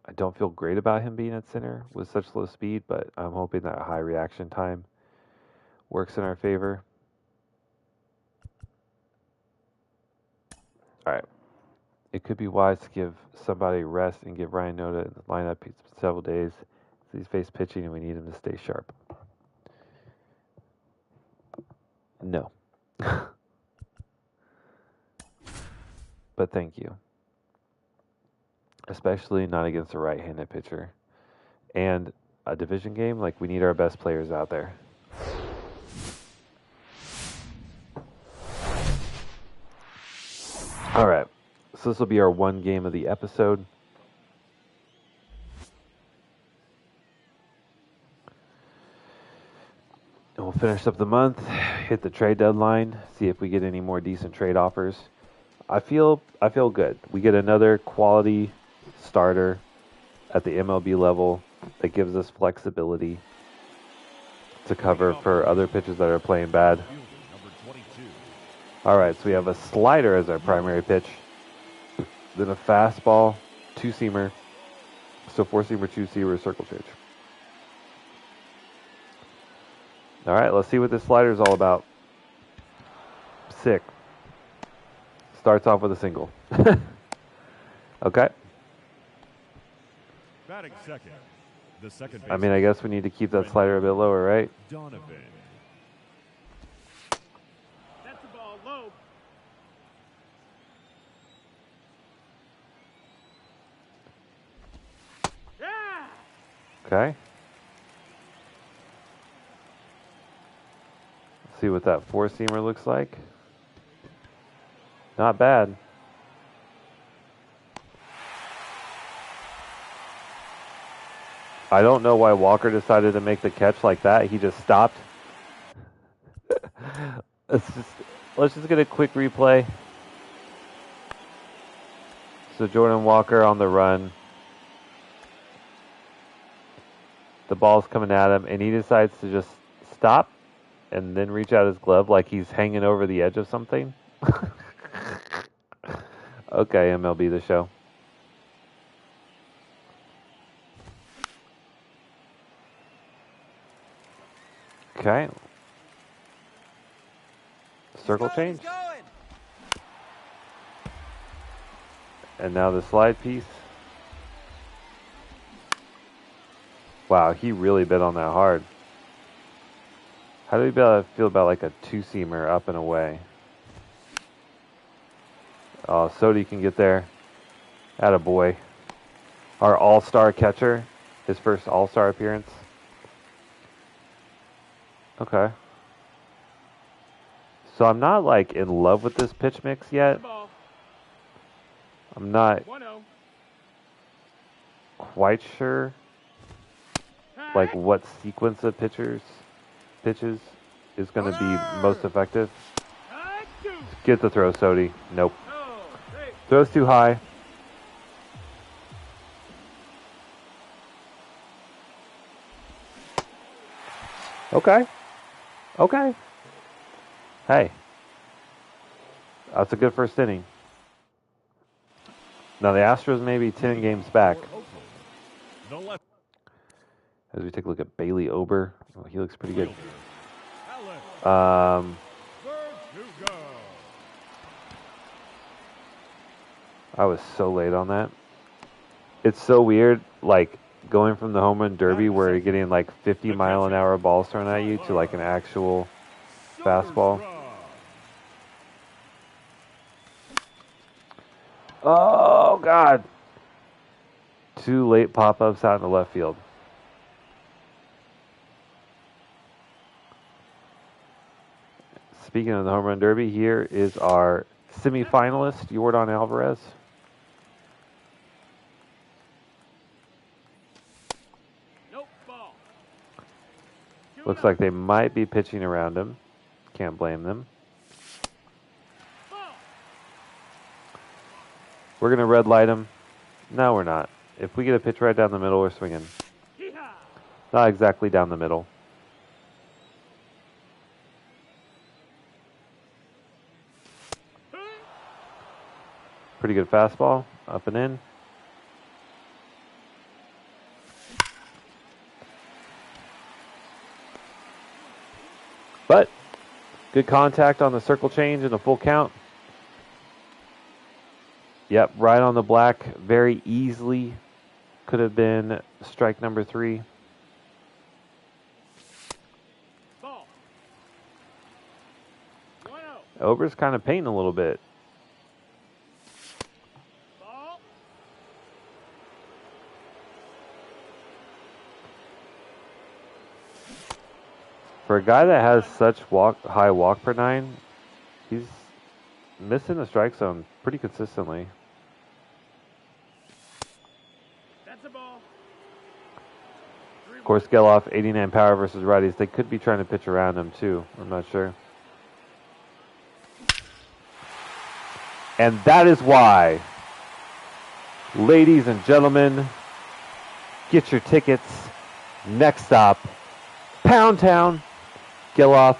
I don't feel great about him being at center with such low speed, but I'm hoping that high reaction time works in our favor. All right. It could be wise to give somebody rest and give Ryan Noda in the lineup. It's been several days. He's faced pitching, and we need him to stay sharp. No. But thank you. Especially not against a right-handed pitcher. And a division game, we need our best players out there. All right. So this will be our one game of the episode. And we'll finish up the month, hit the trade deadline, see if we get any more decent trade offers. I feel good. We get another quality starter at the MLB level that gives us flexibility to cover for other pitchers that are playing bad. All right, so we have a slider as our primary pitch, then a fastball, two-seamer, so four-seamer, two-seamer, circle change. All right, let's see what this slider is all about. Sick. Starts off with a single. Okay. Batting second. The second I mean, I guess we need to keep that slider a bit lower, right? Donovan. That's the ball low. Yeah. Okay. Let's see what that four-seamer looks like. Not bad. I don't know why Walker decided to make the catch like that. He just stopped. let's just get a quick replay. So Jordan Walker on the run. The ball's coming at him, and he decides to just stop and then reach out his glove like he's hanging over the edge of something. Okay, MLB The Show. Okay. Circle change. And now the slide piece. Wow, he really bit on that hard. How do we feel about like a two-seamer up and away? Oh, Sodi can get there. Attaboy. Our all-star catcher. His first all-star appearance. Okay. So I'm not like in love with this pitch mix yet. I'm not quite sure like what sequence of pitches is going to be most effective. Get the throw, Sodi. Nope. Throw's too high. Okay. Okay. Hey. That's a good first inning. Now the Astros may be 10 games back. As we take a look at Bailey Ober. Oh, he looks pretty good. I was so late on that. It's so weird, like, going from the home run derby where you're getting, like, 50-mile-an-hour balls thrown at you to, like, an actual fastball. Oh, God. Two late pop-ups out in the left field. Speaking of the home run derby, here is our semifinalist, Yordan Alvarez. Looks like they might be pitching around him. Can't blame them. We're going to red light him. No, we're not. If we get a pitch right down the middle, we're swinging. Not exactly down the middle. Pretty good fastball. Up and in. But good contact on the circle change and a full count. Yep, right on the black. Very easily could have been strike number 3. Ober's kind of painting a little bit. For a guy that has such high walk per 9, he's missing the strike zone pretty consistently. That's a ball. 3-1. Of course, Geloff, 89 power versus righties. They could be trying to pitch around him, too. I'm not sure. And that is why, ladies and gentlemen, get your tickets. Next stop, Pound Town. Geloff,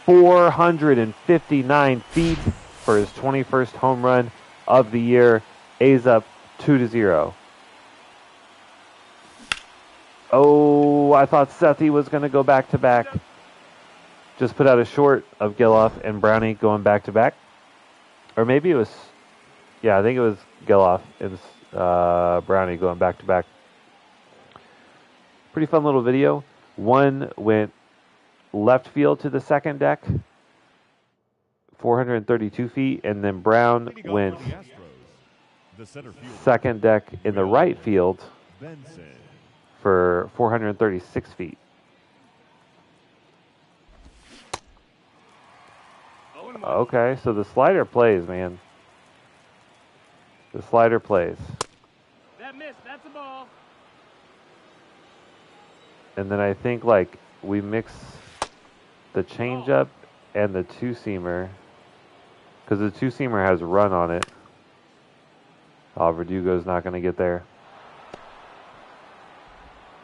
459 feet for his 21st home run of the year. A's up 2-0. Oh, I thought Sethi was going to go back-to-back. Just put out a short of Geloff and Brownie going back-to-back. Or maybe it was, yeah, I think it was Geloff and Brownie going back-to-back. Pretty fun little video. One went left field to the second deck, 432 feet, and then Brown went second deck in the right field for 436 feet. Okay, so the slider plays, man. The slider plays. That missed. That's a ball. And then I think, like, we mix the changeup and the two-seamer, because the two-seamer has run on it. Oh, Verdugo's not going to get there.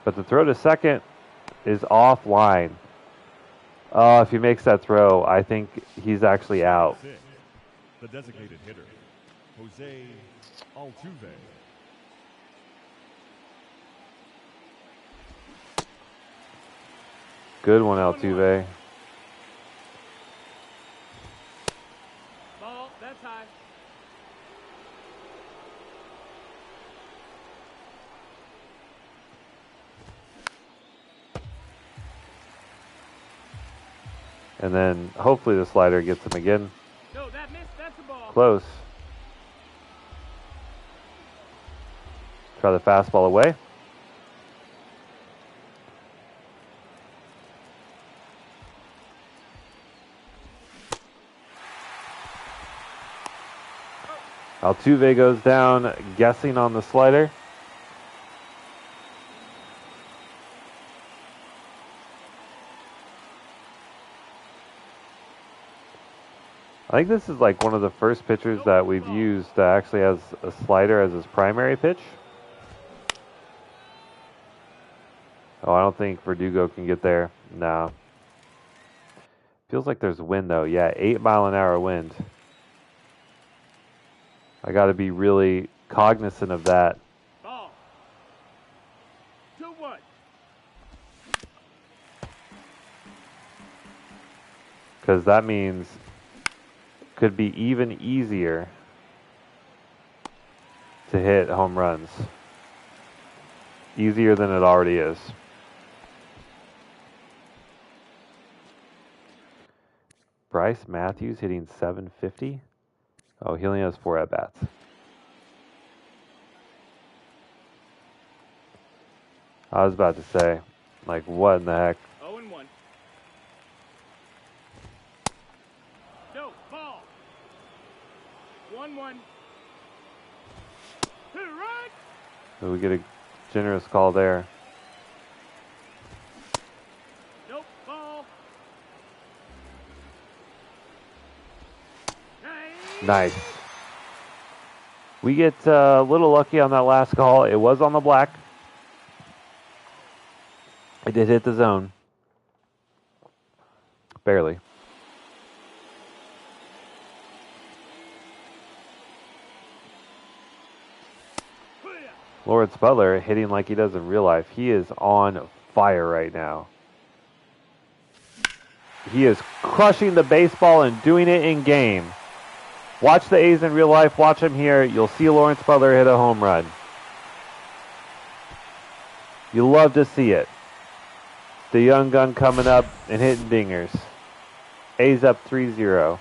But the throw to second is offline. Oh, if he makes that throw, I think he's actually out. The designated hitter, Jose Altuve. Good one, Altuve. Ball. That's high. And then hopefully the slider gets him again. No, that missed. That's a ball. Close. Try the fastball away. Altuve goes down, guessing on the slider. I think this is like one of the first pitchers that we've used that actually has a slider as his primary pitch. Oh, I don't think Verdugo can get there. No. Feels like there's wind though. Yeah, 8-mile-an-hour wind. I got to be really cognizant of that. Ball. 2-1. Because that means could be even easier to hit home runs. Easier than it already is. Bryce Matthews hitting 750. Oh, he only has 4 at-bats. I was about to say, like, what in the heck? 0-1. No, ball. 1-1. To the right. So we get a generous call there. Nope, ball. Nice. We get a little lucky on that last call. It was on the black. It did hit the zone. Barely. Lawrence Butler hitting like he does in real life. He is on fire right now. He is crushing the baseball and doing it in game. Watch the A's in real life. Watch him here. You'll see Lawrence Butler hit a home run. You love to see it. The young gun coming up and hitting dingers. A's up 3-0.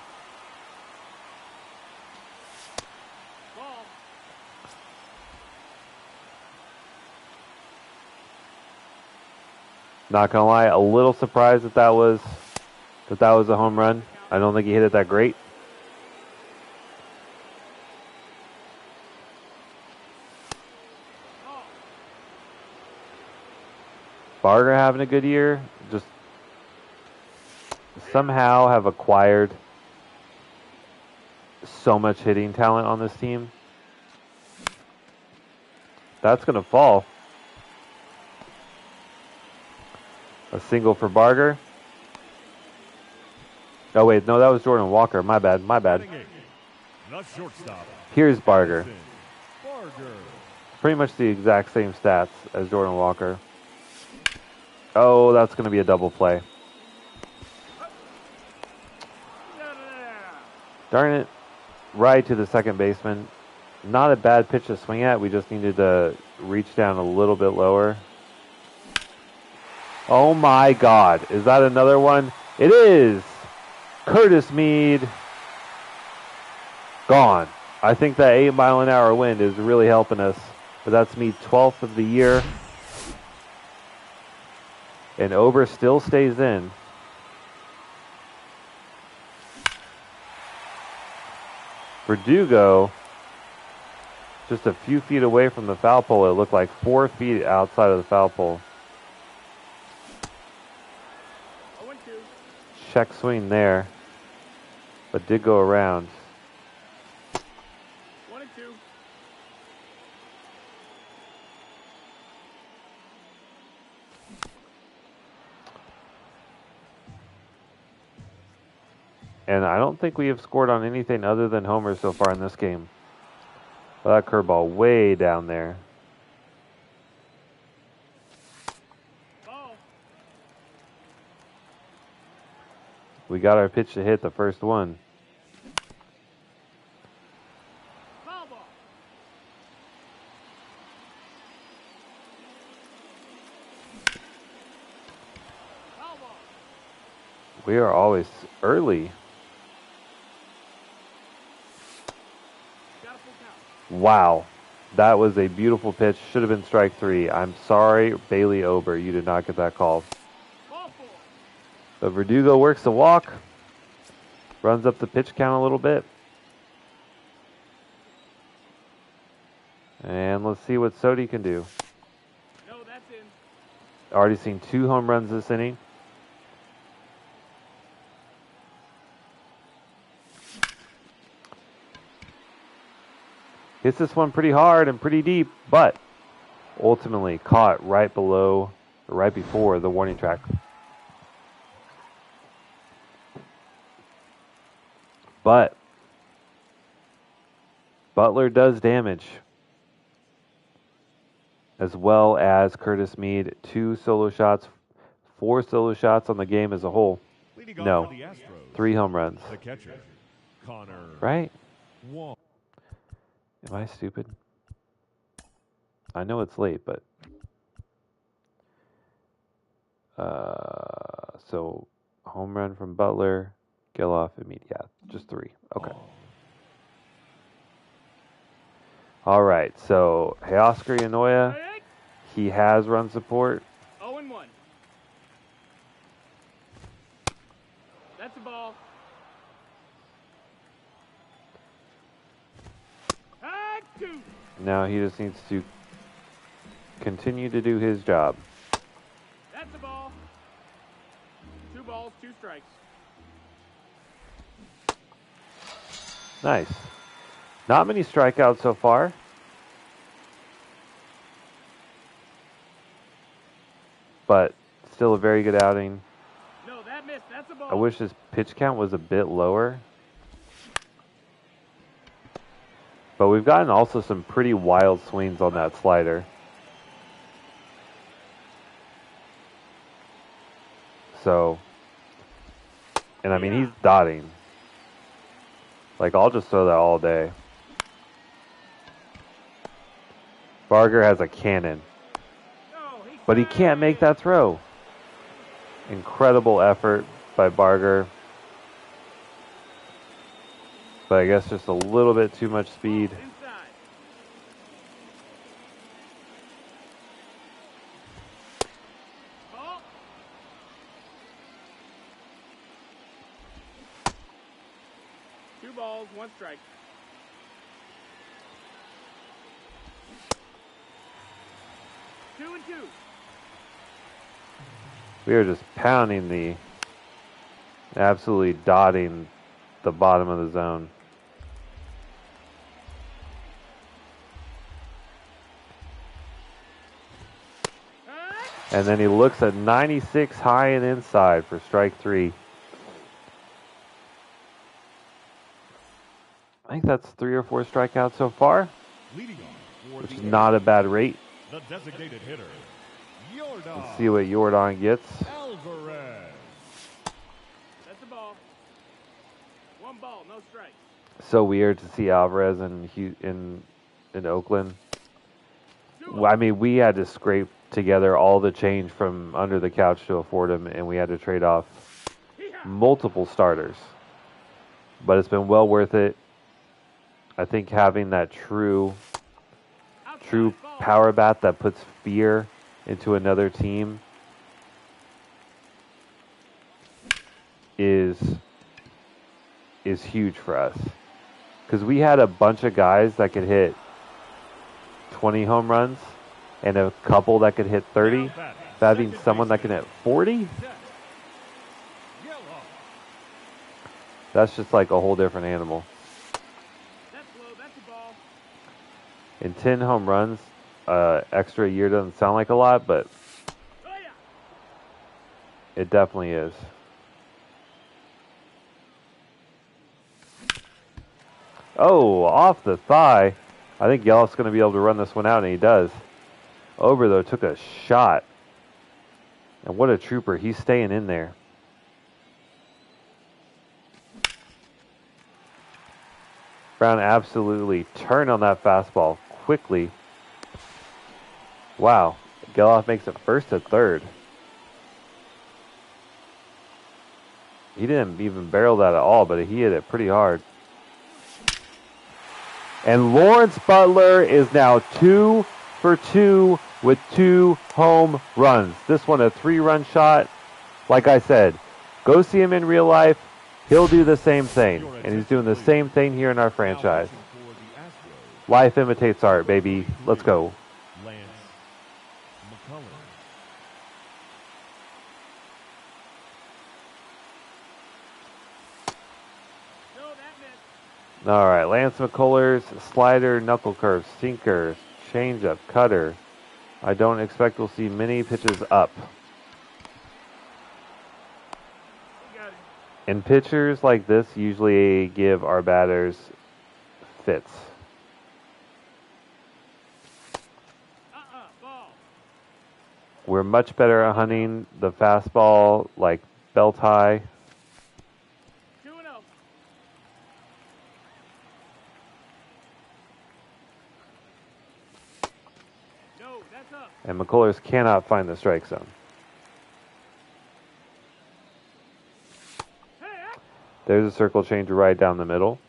Not gonna lie, a little surprised that that was a home run. I don't think he hit it that great. Barger having a good year. Just somehow have acquired so much hitting talent on this team. That's going to fall. A single for Barger. Oh, wait. No, that was Jordan Walker. My bad. My bad. The shortstop. Here's Barger. Barger. Pretty much the exact same stats as Jordan Walker. Oh, that's going to be a double play. Darn it. Right to the second baseman. Not a bad pitch to swing at. We just needed to reach down a little bit lower. Oh my God. Is that another one? It is. Curtis Mead. Gone. I think that 8-mile-an-hour wind is really helping us. But that's Mead 12th of the year. And Ober still stays in. Verdugo, just a few feet away from the foul pole. It looked like 4 feet outside of the foul pole. Check swing there, but did go around. 1-2. And I don't think we have scored on anything other than homers so far in this game. Well, that curveball way down there. Ball. We got our pitch to hit the first one. Foul ball. Foul ball. We are always early. Got a full count. Wow. That was a beautiful pitch. Should have been strike 3. I'm sorry, Bailey Ober. You did not get that call. Ball 4. But Verdugo works the walk. Runs up the pitch count a little bit. And let's see what Sodi can do. No, that's in. Already seen 2 home runs this inning. Hits this one pretty hard and pretty deep, but ultimately caught right below, or right before the warning track. But Butler does damage, as well as Curtis Mead. 2 solo shots, 4 solo shots on the game as a whole. Leading off No, for the Astros, 3 home runs. the catcher, Connor. Right? Wong. Am I stupid? I know it's late, but so home run from Butler, Geloff, and Mead. Yeah, just 3. Okay. All right. So Teoscar Yanoya, he has run support. 0-1. That's a ball. Tag 2. Now he just needs to continue to do his job. That's a ball. 2 balls, 2 strikes. Nice. Not many strikeouts so far. But still a very good outing. No, that missed. That's a ball. I wish his pitch count was a bit lower. But we've gotten also some pretty wild swings on that slider. So, and I mean, he's dotting. Like, I'll just throw that all day. Barger has a cannon. But he can't make that throw. Incredible effort by Barger. But I guess just a little bit too much speed. Inside. Ball. Two balls, 1 strike. Two and 2. We are just pounding absolutely dotting the bottom of the zone. And then he looks at 96 high and inside for strike 3. I think that's 3 or 4 strikeouts so far, which is not a bad rate. The designated hitter, Yordan. Let's see what Yordan gets. Alvarez. That's the ball. 1 ball, no strikes. So weird to see Alvarez in Oakland. I mean, we had to scrape together all the change from under the couch to afford him, and we had to trade off multiple starters. But it's been well worth it. I think having that true power bat that puts fear into another team is huge for us. Because we had a bunch of guys that could hit 20 home runs and a couple that could hit 30. Having someone that can hit 40, that's just like a whole different animal. In 10 home runs, extra year doesn't sound like a lot, but it definitely is. Oh, off the thigh. I think Yelloff's going to be able to run this one out, and he does. Ober, though, took a shot. And what a trooper. He's staying in there. Brown absolutely turned on that fastball quickly. Wow. Geloff makes it first to third. He didn't even barrel that at all, but he hit it pretty hard. And Lawrence Butler is now 2 for 2 with 2 home runs. This one a 3-run shot. Like I said, go see him in real life. He'll do the same thing. And he's doing the same thing here in our franchise. Life imitates art, baby. Let's go. All right, Lance McCullers, slider, knuckle curve, sinker, changeup, cutter. I don't expect we'll see many pitches up. And pitchers like this usually give our batters fits. We're much better at hunting the fastball like belt high. And McCullers cannot find the strike zone. There's a circle change right down the middle.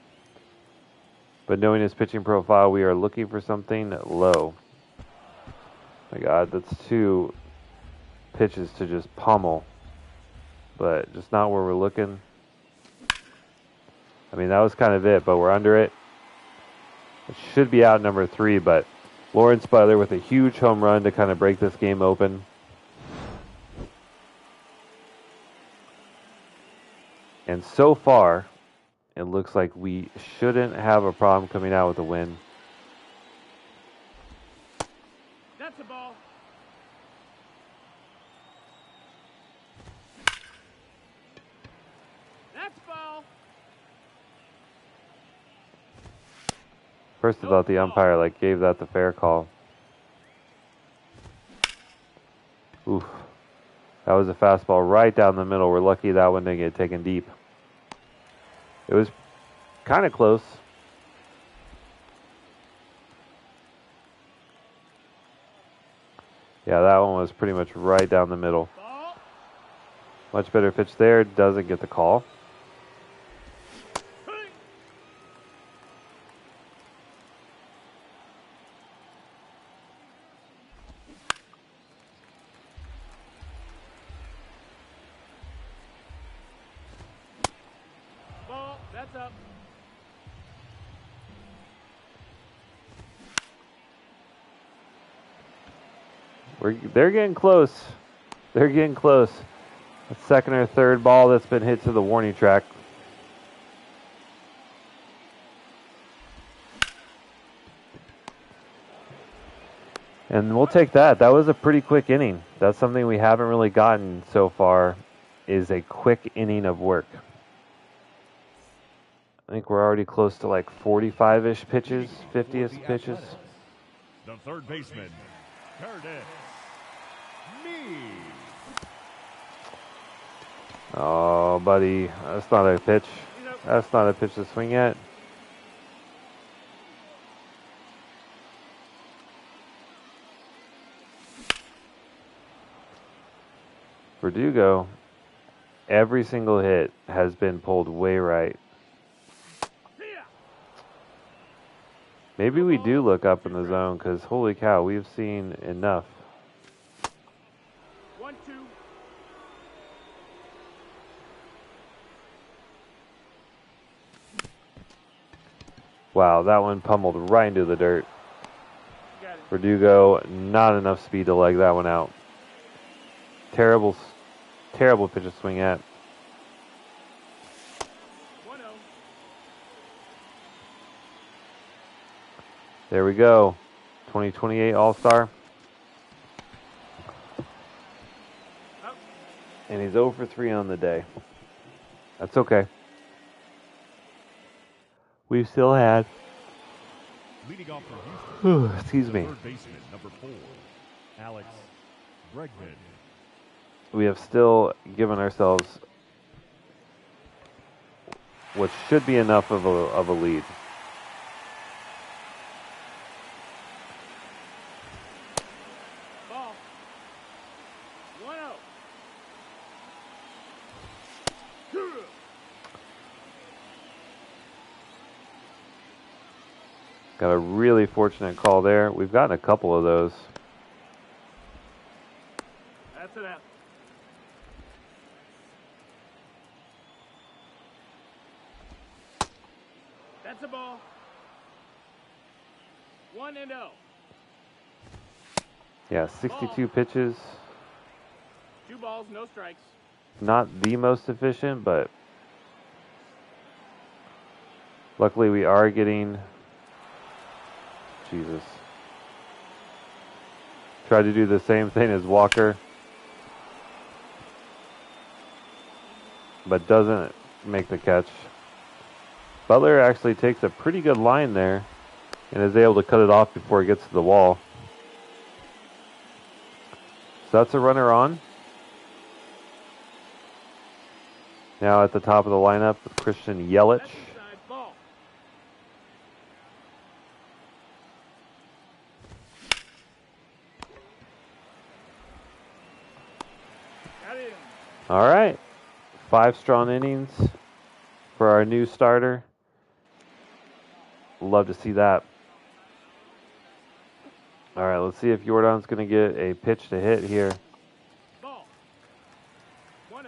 But knowing his pitching profile, we are looking for something low. My God, that's 2 pitches to just pummel. But just not where we're looking. I mean, that was kind of it, but we're under it. It should be out number 3, but Lawrence Butler with a huge home run to kind of break this game open. And so far, it looks like we shouldn't have a problem coming out with a win. That's the ball. That's ball. First, I thought the umpire gave that the fair call. Oof. That was a fastball right down the middle. We're lucky that one didn't get taken deep. It was kind of close. Yeah, that one was pretty much right down the middle. Much better pitch there. Doesn't get the call. That's up. They're getting close. They're getting close. A second or third ball that's been hit to the warning track. And we'll take that. That was a pretty quick inning. That's something we haven't really gotten so far, is a quick inning of work. I think we're already close to like 45-ish pitches, 50-ish pitches. The third baseman, Curtis Mead. Oh, buddy, that's not a pitch. That's not a pitch to swing at. Verdugo, every single hit has been pulled way right. Maybe we do look up in the zone because, holy cow, we've seen enough. 1-2. Wow, that one pummeled right into the dirt. Got it. Verdugo, not enough speed to leg that one out. Terrible pitch to swing at. 1-0. There we go. 2028 All-Star. Up. And he's 0 for 3 on the day. That's okay. We've still had, Leading off for Houston, excuse me, third baseman, number 4, Alex Bregman. we have still given ourselves what should be enough of a lead. Ball. 1-0. Got a really fortunate call there. We've gotten a couple of those. That's it out. That's a ball. 1-0. Yeah, 62 pitches. 2 balls, no strikes. Not the most efficient, but luckily we are getting... Jesus. Tried to do the same thing as Walker, but doesn't make the catch. Butler actually takes a pretty good line there and is able to cut it off before it gets to the wall. So that's a runner on. Now at the top of the lineup with Christian Yelich. That's inside ball. Got it. All right. 5 strong innings for our new starter. Love to see that. All right, let's see if Jordan's going to get a pitch to hit here. Ball. 1-0.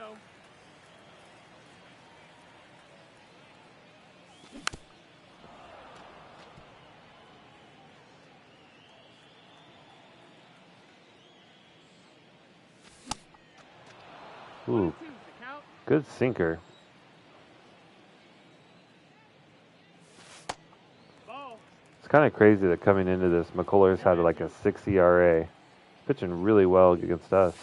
Ooh, 2 to count. good sinker. Ball. It's kind of crazy that coming into this, McCullers had like a 6 ERA. Pitching really well against us.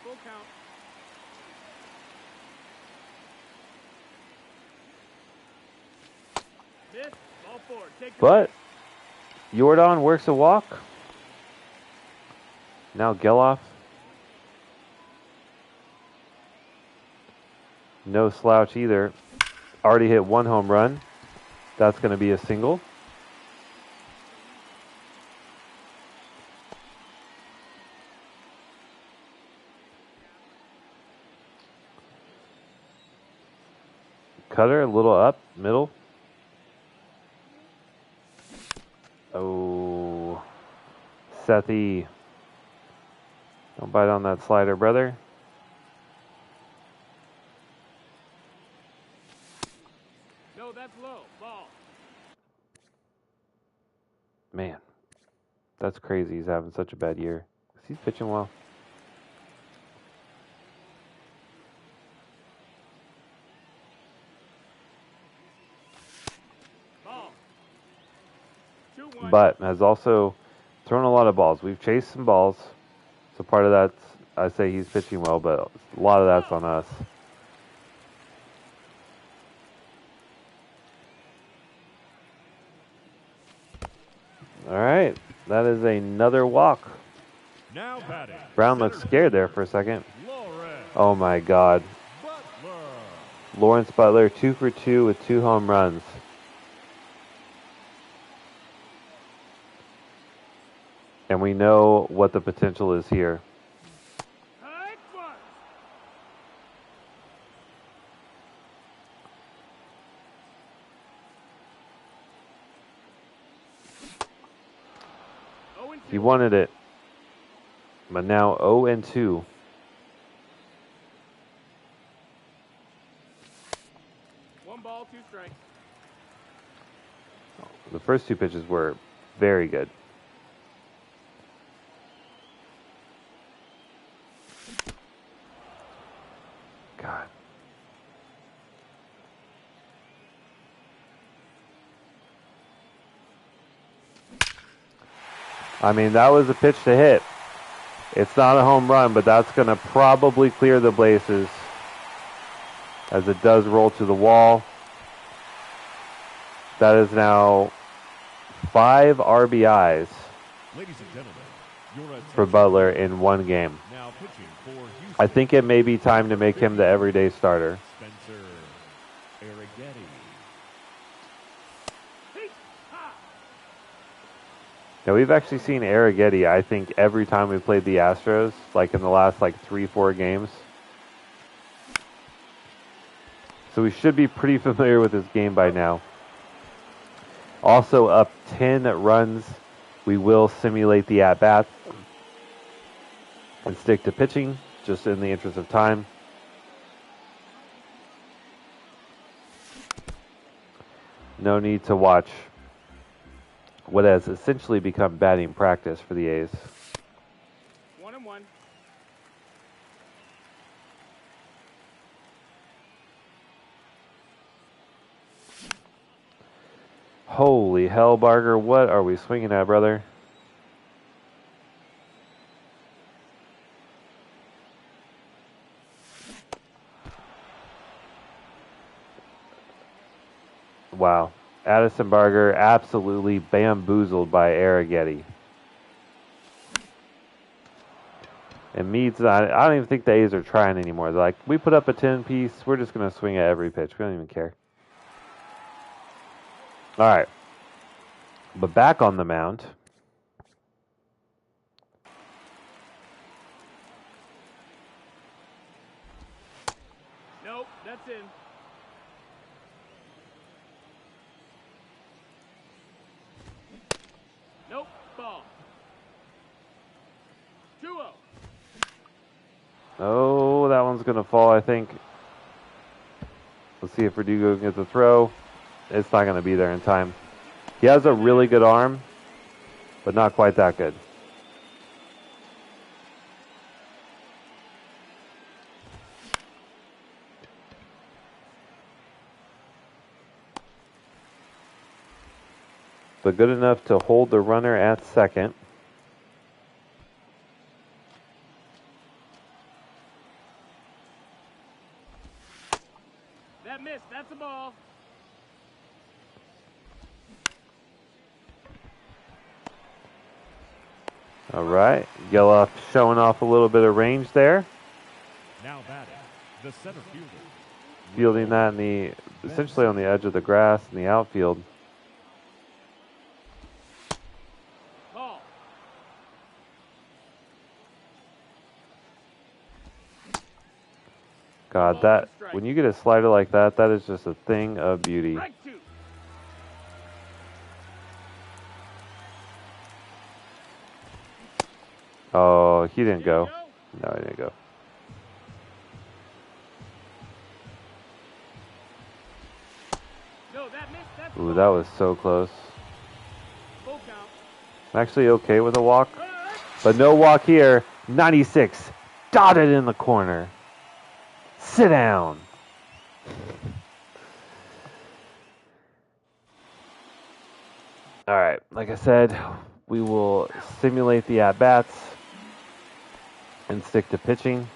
Full count. Miss. Ball 4. Take the But Jordan works a walk. Now Geloff. No slouch either. Already hit 1 home run. That's going to be a single. Cutter a little up, middle. Oh, Sethi. Don't bite on that slider, brother. That's crazy. He's having such a bad year. He's pitching well. Ball. 2-1. But has also thrown a lot of balls. We've chased some balls. So part of that's, I say he's pitching well, but a lot of that's on us. All right. That is another walk. Now batting. Brown looked Center scared there fielder, for a second. Lawrence Oh my God. Butler. Lawrence Butler, 2 for 2 with 2 home runs. And we know what the potential is here. High fly. Oh, and He 2. wanted it. But now 0 and 2. One ball, 2 strikes. The first 2 pitches were very good. God. I mean, that was a pitch to hit. It's not a home run, but that's going to probably clear the bases as it does roll to the wall. That is now 5 RBIs Ladies and gentlemen, your for attention. Butler in one game. Now pitching for Houston. I think it may be time to make him the everyday starter. Spencer Arrighetti. Now, we've actually seen Arrighetti, I think, every time we played the Astros, like in the last 3-4 games. So we should be pretty familiar with this game by now. Also up 10 runs. We will simulate the at-bat and stick to pitching, just in the interest of time. No need to watch what has essentially become batting practice for the A's. 1-1. Holy hell, Barger, what are we swinging at, brother? Wow. Addison Barger absolutely bamboozled by Arrighetti. And Meads, I don't even think the A's are trying anymore. They're like, we put up a 10-piece, we're just going to swing at every pitch. We don't even care. All right. But back on the mound. Nope, that's in. Nope, ball. 2-0. Oh, that one's going to fall, I think. Let's see if Verdugo gets a throw. It's not going to be there in time. He has a really good arm, but not quite that good. But good enough to hold the runner at second. That missed, that's a ball. All right. Geloff showing off a little bit of range there. Now batting. The center fielder. Fielding that essentially on the edge of the grass in the outfield. Ball. God, that when you get a slider like that, that is just a thing of beauty. Strike 2. Oh, he didn't Did go. it No, he didn't go. No, that missed, that's a Ooh, ball. that was so close. Full count. I'm actually okay with a walk, but no walk here. 96, dotted in the corner. Sit down. All right, like I said, we will simulate the at-bats and stick to pitching.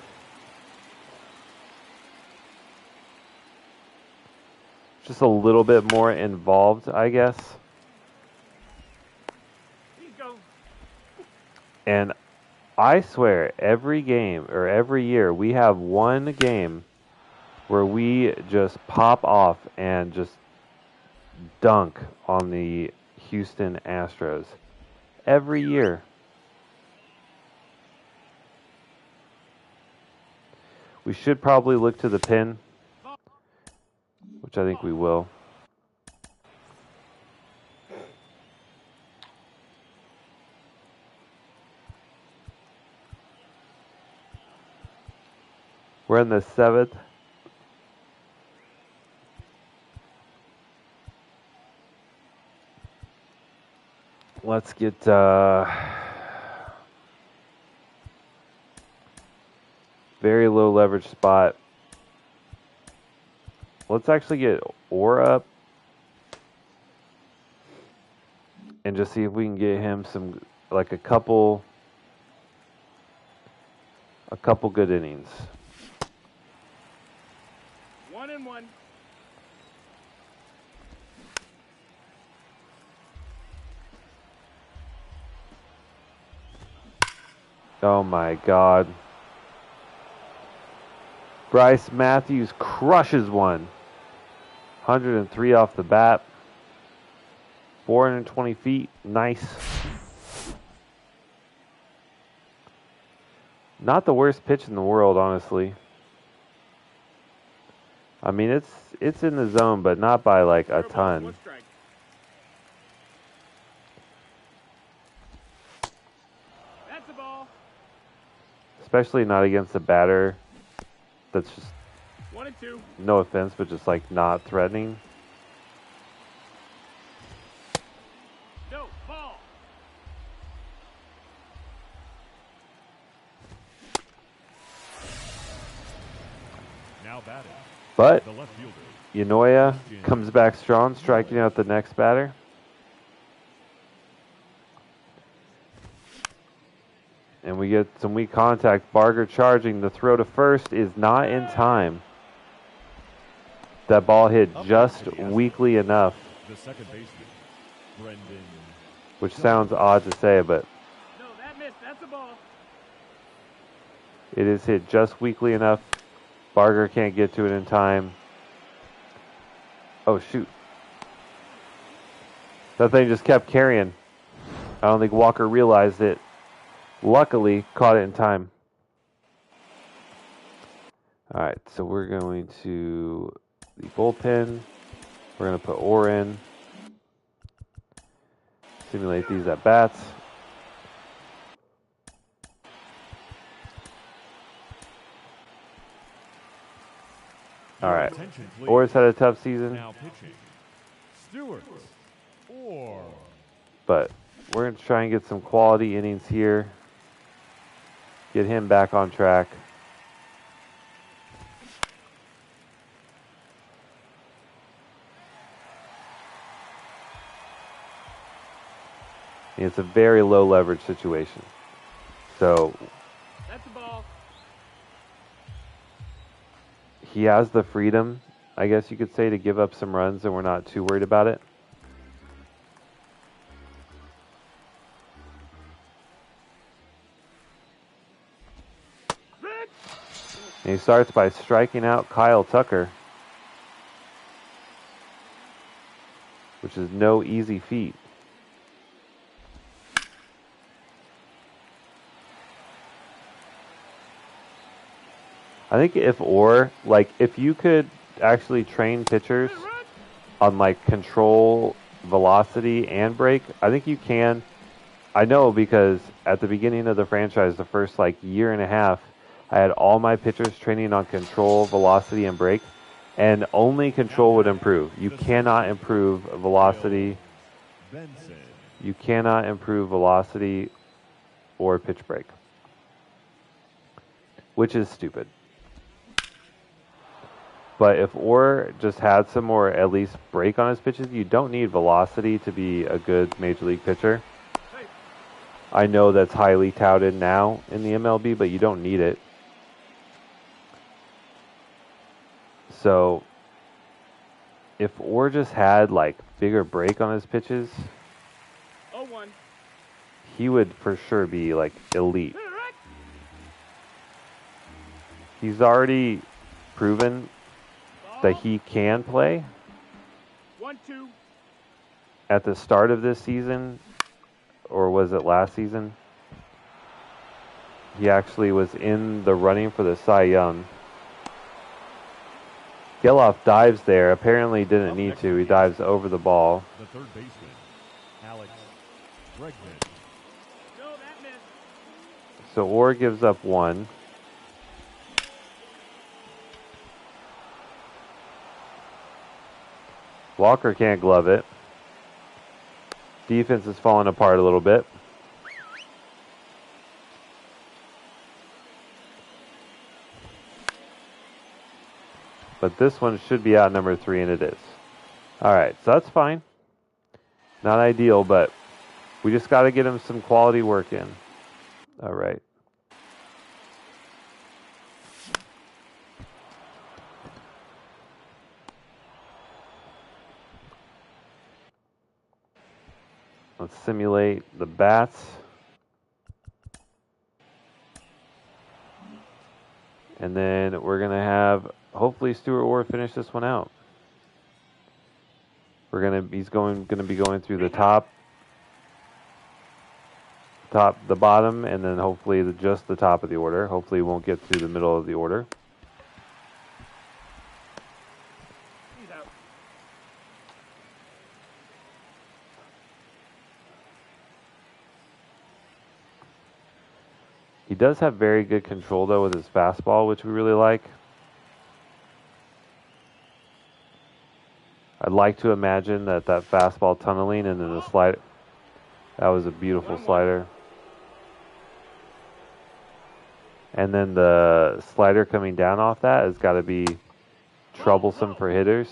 Just a little bit more involved, I guess. And I swear, every game or every year, we have one game where we just pop off and just dunk on the Houston Astros. Every year. We should probably look to the pin, which I think we will. We're in the 7th. Let's get very low leverage spot. Let's actually get Orr up and just see if we can get him some, like a couple good innings. 1-1. Oh my God. Bryce Matthews crushes one. 103 off the bat. 420 feet. Nice. Not the worst pitch in the world, honestly. I mean, it's in the zone, but not by like a ton. That's the ball. Especially not against a batter that's just, 1-2. no offense, but just like not threatening. No, ball. Now batting. But The left fielder. Yanoya comes back strong, striking out the next batter. And we get some weak contact. Barger charging. The throw to first is not in time. That ball hit just weakly enough, The second baseman. Brendan. which sounds odd to say, but No, that missed. That's a ball. it is hit just weakly enough. Barger can't get to it in time. Oh, shoot. That thing just kept carrying. I don't think Walker realized it. Luckily, caught it in time. All right, so we're going to the bullpen. We're going to put Orr in. Simulate these at bats. All right. Attention, please. Orr's had a tough season, Now pitching. Stewart. Orr. but we're going to try and get some quality innings here. Get him back on track. And it's a very low leverage situation. So That's a ball. he has the freedom, I guess you could say, to give up some runs, and we're not too worried about it. And he starts by striking out Kyle Tucker, which is no easy feat. I think if if you could actually train pitchers on like control, velocity, and break, I think you can. I know because at the beginning of the franchise, the first like year and a half, I had all my pitchers training on control, velocity, and break, and only control would improve. You cannot improve velocity Benson. You cannot improve velocity or pitch break, which is stupid. But if Orr just had some more at least break on his pitches, you don't need velocity to be a good major league pitcher. I know that's highly touted now in the MLB, but you don't need it. So if Orr just had like bigger break on his pitches, 0-1. he would for sure be like elite. He's already proven that he can play. 1-2. At the start of this season, or was it last season? He actually was in the running for the Cy Young. Geloff dives there. Apparently didn't need to. He dives over the ball. The third baseman, Alex Bregman. No, that missed. So Orr gives up 1. Walker can't glove it. Defense is falling apart a little bit. But this one should be out number 3, and it is. Alright, so that's fine. Not ideal, but we just got to get him some quality work in. Alright. Let's simulate the bats. And then we're going to have, hopefully, Stuart Orr finish this one out. He's going to be going through the top, the bottom, and then hopefully just the top of the order. Hopefully, he won't get through the middle of the order. He's out. He does have very good control, though, with his fastball, which we really like. I'd like to imagine that fastball tunneling and then the slider. That was a beautiful slider. And then the slider coming down off that has got to be troublesome for hitters.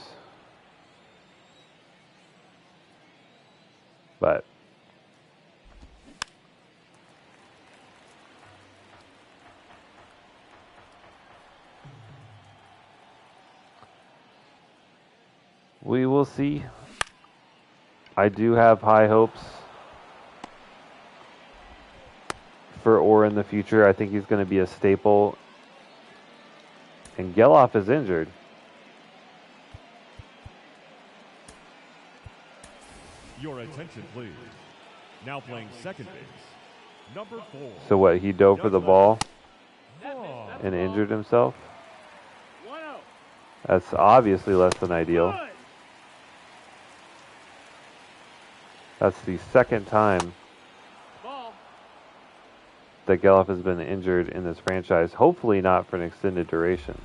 But we will see. I do have high hopes for Orr in the future. I think he's going to be a staple. And Geloff is injured. Your attention, please. Now playing second base, number 4. So what, he dove for the ball Oh, and injured himself? 1-0. That's obviously less than ideal. Good. That's the second time Ball. that Geloff has been injured in this franchise. Hopefully not for an extended duration.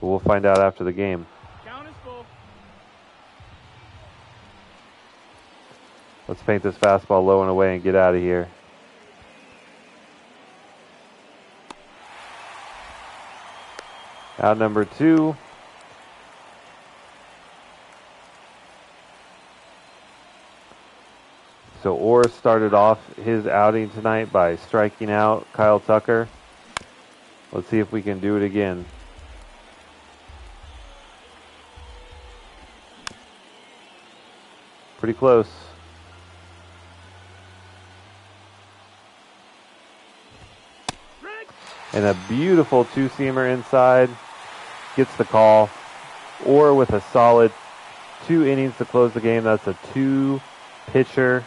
But we'll find out after the game. Count is full. Let's paint this fastball low and away and get out of here. Out number 2. So Orr started off his outing tonight by striking out Kyle Tucker. Let's see if we can do it again. Pretty close. And a beautiful two-seamer inside. Gets the call. Orr with a solid 2 innings to close the game. That's a 2-pitcher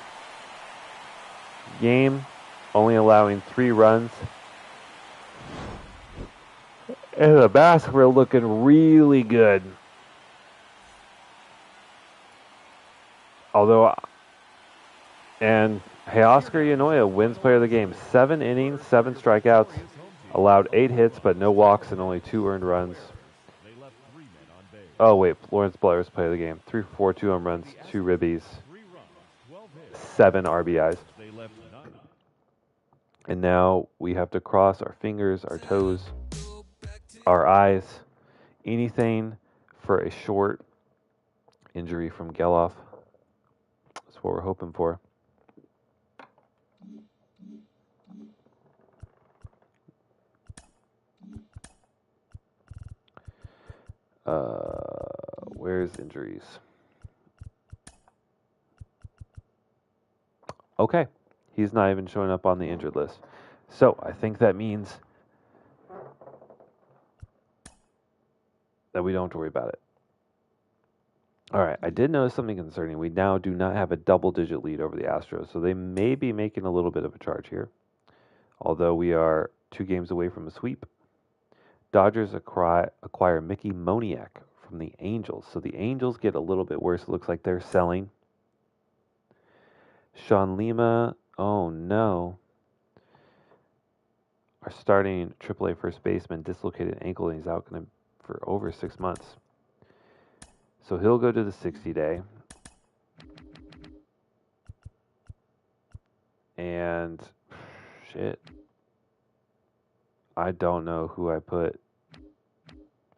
game, only allowing 3 runs. And the Basques were looking really good. And Oscar Yanoya wins player of the game. 7 innings, 7 strikeouts, allowed 8 hits, but no walks and only 2 earned runs. they left 3 men on base. Oh, wait. Lawrence Blair's play of the game. 3 for 4, 2 home runs, 2 ribbies, 3 runs, 12 hits. 7 RBIs. They left none. And now we have to cross our fingers, our toes, our eyes, anything for a short injury from Geloff. That's what we're hoping for. Where's injuries? Okay. He's not even showing up on the injured list. So I think that means that we don't have to worry about it. All right. I did notice something concerning. We now do not have a double-digit lead over the Astros, so they may be making a little bit of a charge here. Although we are 2 games away from a sweep. Dodgers acquire Mickey Moniak from the Angels. So the Angels get a little bit worse. It looks like they're selling. Sean Lima, oh no. Our starting AAA first baseman dislocated ankle and he's out for over 6 months. So he'll go to the 60-day. And shit. I don't know who I put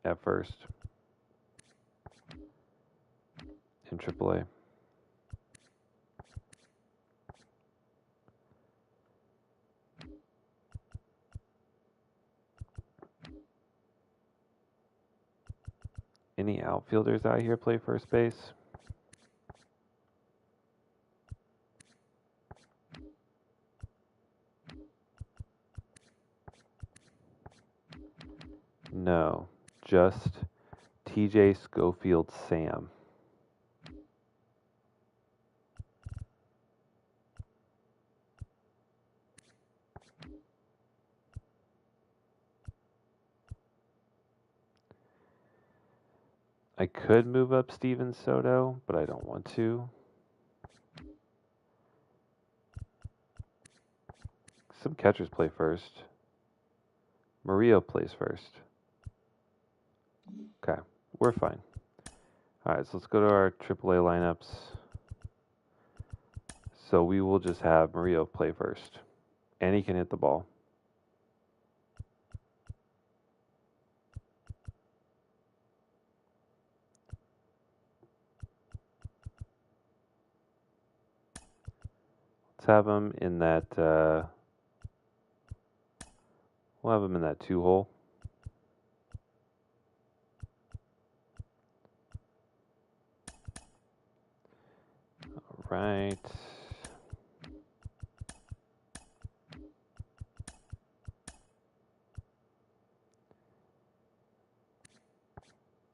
at first in AAA. Any outfielders out here play first base? No, just TJ Schofield Sam. I could move up Steven Soto, but I don't want to. Some catchers play first. Murillo plays first. Okay, we're fine. All right, so let's go to our AAA lineups. So we will just have Murillo play first. And he can hit the ball. Let's have him in that, we'll have him in that 2 hole. All right.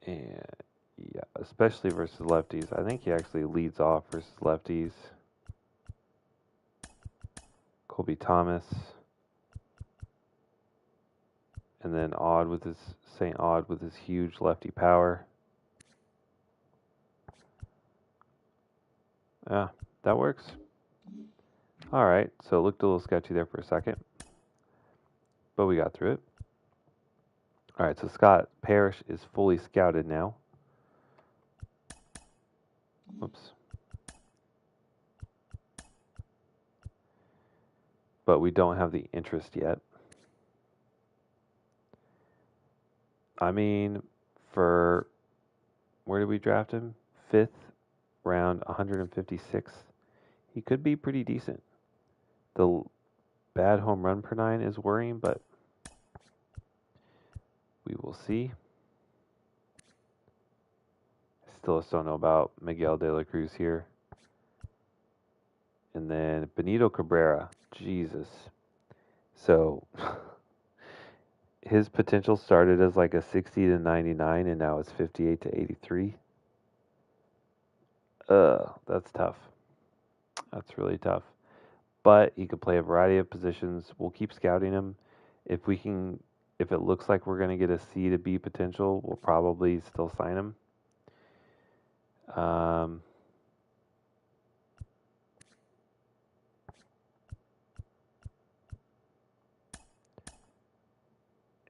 And yeah, especially versus lefties. I think he actually leads off versus lefties. Colby Thomas. And then St. Odd with his huge lefty power. Yeah, that works. All right, so it looked a little sketchy there for a second, but we got through it. All right, so Scott Parrish is fully scouted now. Oops. But we don't have the interest yet. I mean, where did we draft him? 5th round, 156th. He could be pretty decent. The bad home run per 9 is worrying, but we will see. Still don't know about Miguel De La Cruz here. And then Benito Cabrera. Jesus. So his potential started as like a 60 to 99 and now it's 58 to 83. That's tough. That's really tough. But he could play a variety of positions. We'll keep scouting him. If it looks like we're going to get a C to B potential, we'll probably still sign him.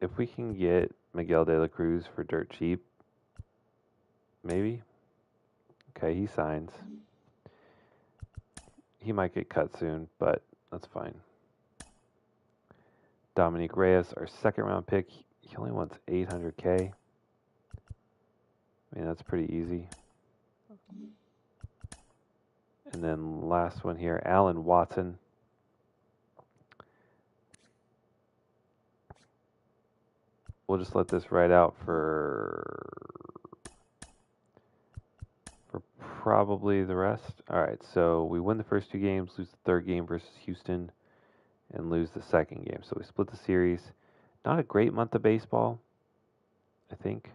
If we can get Miguel De La Cruz for dirt cheap, maybe. Okay, he signs. He might get cut soon, but that's fine. Dominique Reyes, our second round pick. He only wants 800K. I mean, that's pretty easy. And then last one here, Alan Watson. We'll just let this ride out for probably the rest. All right, so we win the first 2 games, lose the third game versus Houston, and lose the second game. So we split the series. Not a great month of baseball, I think.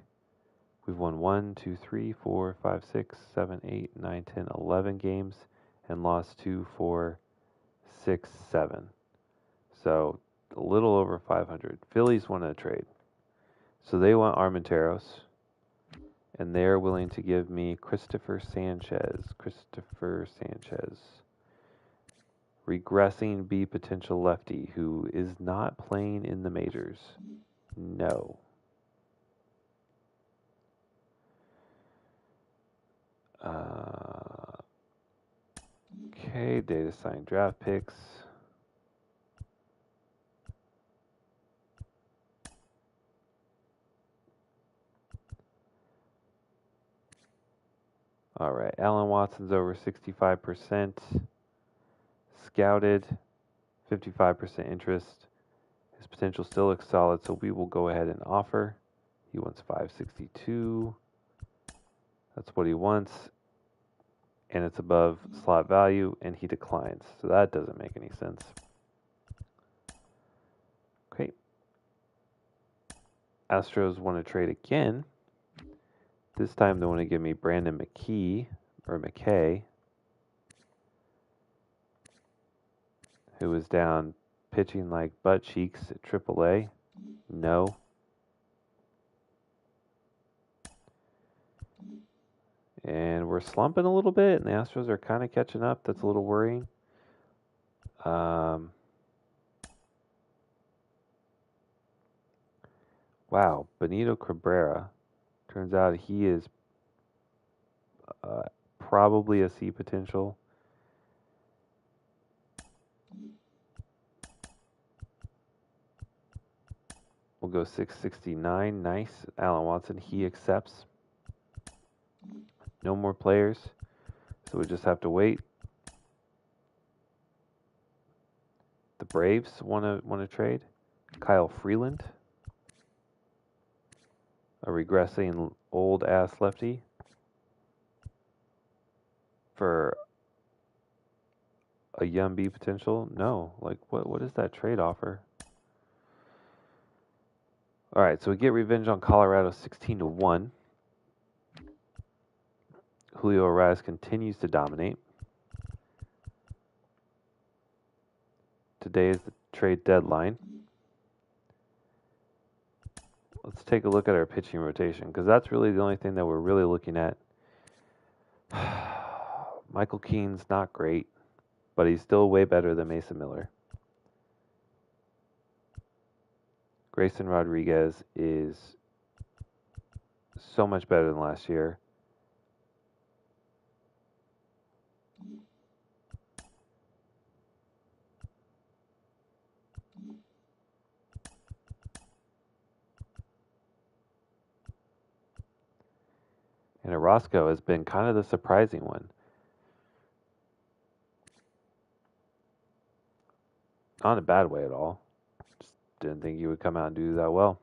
We've won 1, 2, 3, 4, 5, 6, 7, 8, 9, 10, 11 games and lost 2, 4, 6, 7. So a little over 500. Phillies want to trade. So they want Armenteros, and they're willing to give me Christopher Sanchez. Regressing B potential lefty who is not playing in the majors. No. Okay, data sign draft picks. All right, Alan Watson's over 65%. Scouted, 55% interest. His potential still looks solid, so we will go ahead and offer. He wants 562. That's what he wants. And it's above slot value, and he declines. So that doesn't make any sense. Okay. Astros want to trade again. This time they want to give me Brandon McKay, who was down pitching like butt cheeks at AAA. No. And we're slumping a little bit, and the Astros are kind of catching up. That's a little worrying. Wow, Benito Cabrera. Turns out he is probably a C potential. We'll go 669. Nice. Alan Watson, he accepts. No more players, so we just have to wait. The Braves want to trade Kyle Freeland, a regressing old ass lefty, for a young B potential. No, like what is that trade offer? All right, so we get revenge on Colorado 16-1. Julio Urias continues to dominate. Today is the trade deadline. Let's take a look at our pitching rotation, because that's really the only thing that we're really looking at. Michael Keene's not great, but he's still way better than Mason Miller. Grayson Rodriguez is so much better than last year. And Orozco has been kind of the surprising one. Not in a bad way at all. Just didn't think he would come out and do that well.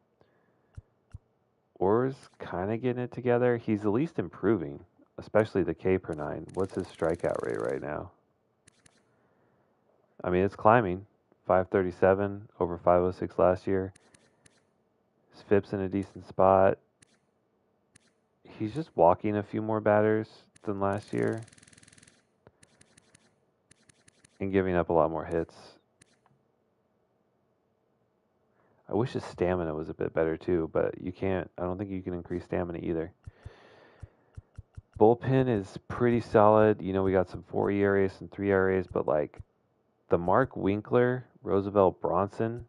Orr's kind of getting it together. He's at least improving, especially the K per 9. What's his strikeout rate right now? I mean, it's climbing. 537 over 506 last year. His FIP's in a decent spot. He's just walking a few more batters than last year and giving up a lot more hits. I wish his stamina was a bit better too, but you can't. I don't think you can increase stamina either. Bullpen is pretty solid. You know, we got some 4 ERAs and 3 ERAs, but like the Mark Winkler, Roosevelt Bronson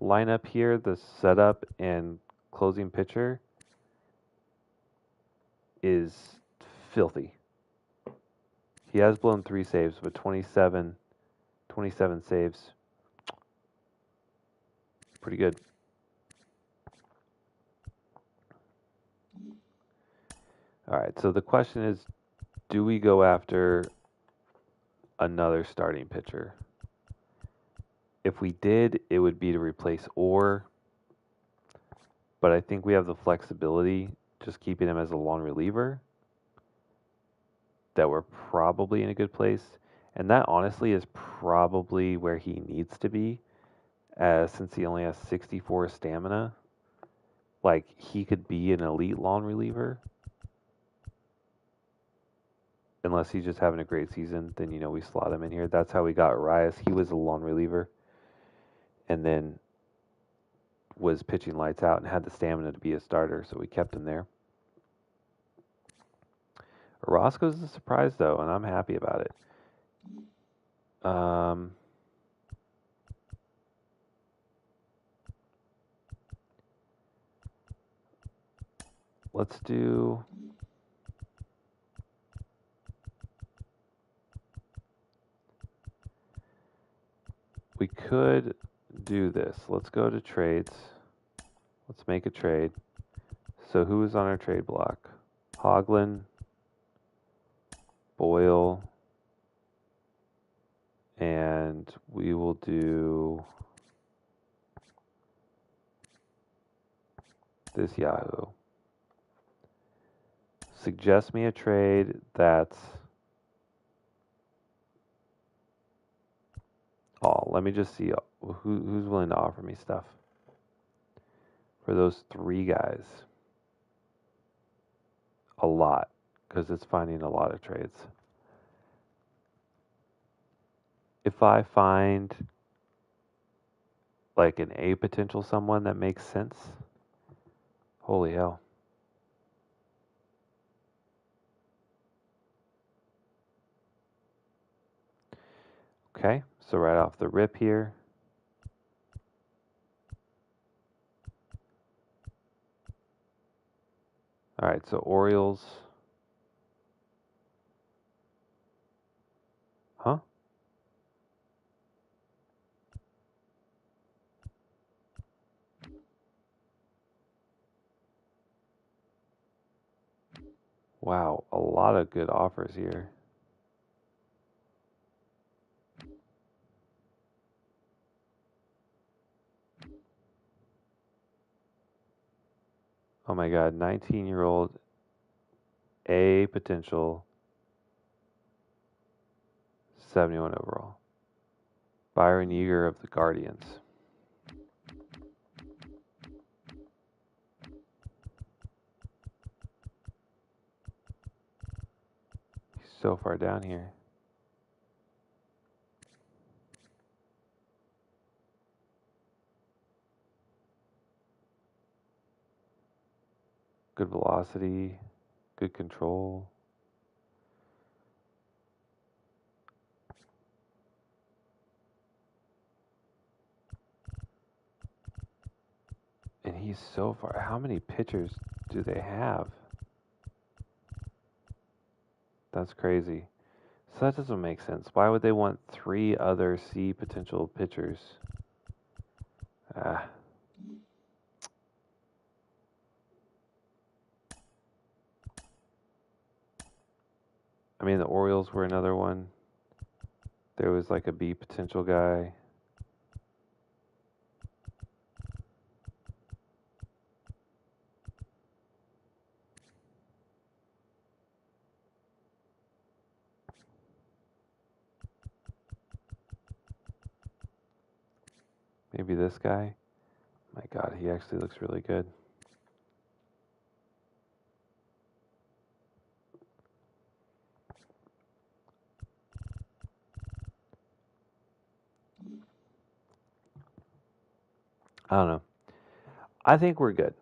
lineup here, the setup and closing pitcher, is filthy. He has blown 3 saves, but 27 saves. Pretty good. All right, so the question is, do we go after another starting pitcher? If we did, it would be to replace Orr, but I think we have the flexibility, just keeping him as a long reliever, that we're probably in a good place. And that honestly is probably where he needs to be, since he only has 64 stamina. Like, he could be an elite long reliever. Unless he's just having a great season, then, we slot him in here. That's how we got Arias. He was a long reliever. And then was pitching lights out and had the stamina to be a starter, so we kept him there. Orozco's a surprise, though, and I'm happy about it. Let's do... We could do this. Let's go to trades. Let's make a trade. So who is on our trade block? Hoglund, Boyle, and we will do this Yahoo. Suggest me a trade that's... Oh, let me just see who's willing to offer me stuff for those 3 guys. A lot, because it's finding a lot of trades. If I find like an A potential someone that makes sense, holy hell. Okay, so right off the rip here, all right, so Orioles, huh? Wow, a lot of good offers here. Oh my God, 19-year-old A potential, 71 overall. Byron Yeager of the Guardians. He's so far down here. Good velocity, good control. And he's so far. How many pitchers do they have? That's crazy. So that doesn't make sense. Why would they want 3 other C potential pitchers? Ah. I mean, the Orioles were another one. There was like a B potential guy. Maybe this guy. My God, he actually looks really good. I don't know. I think we're good.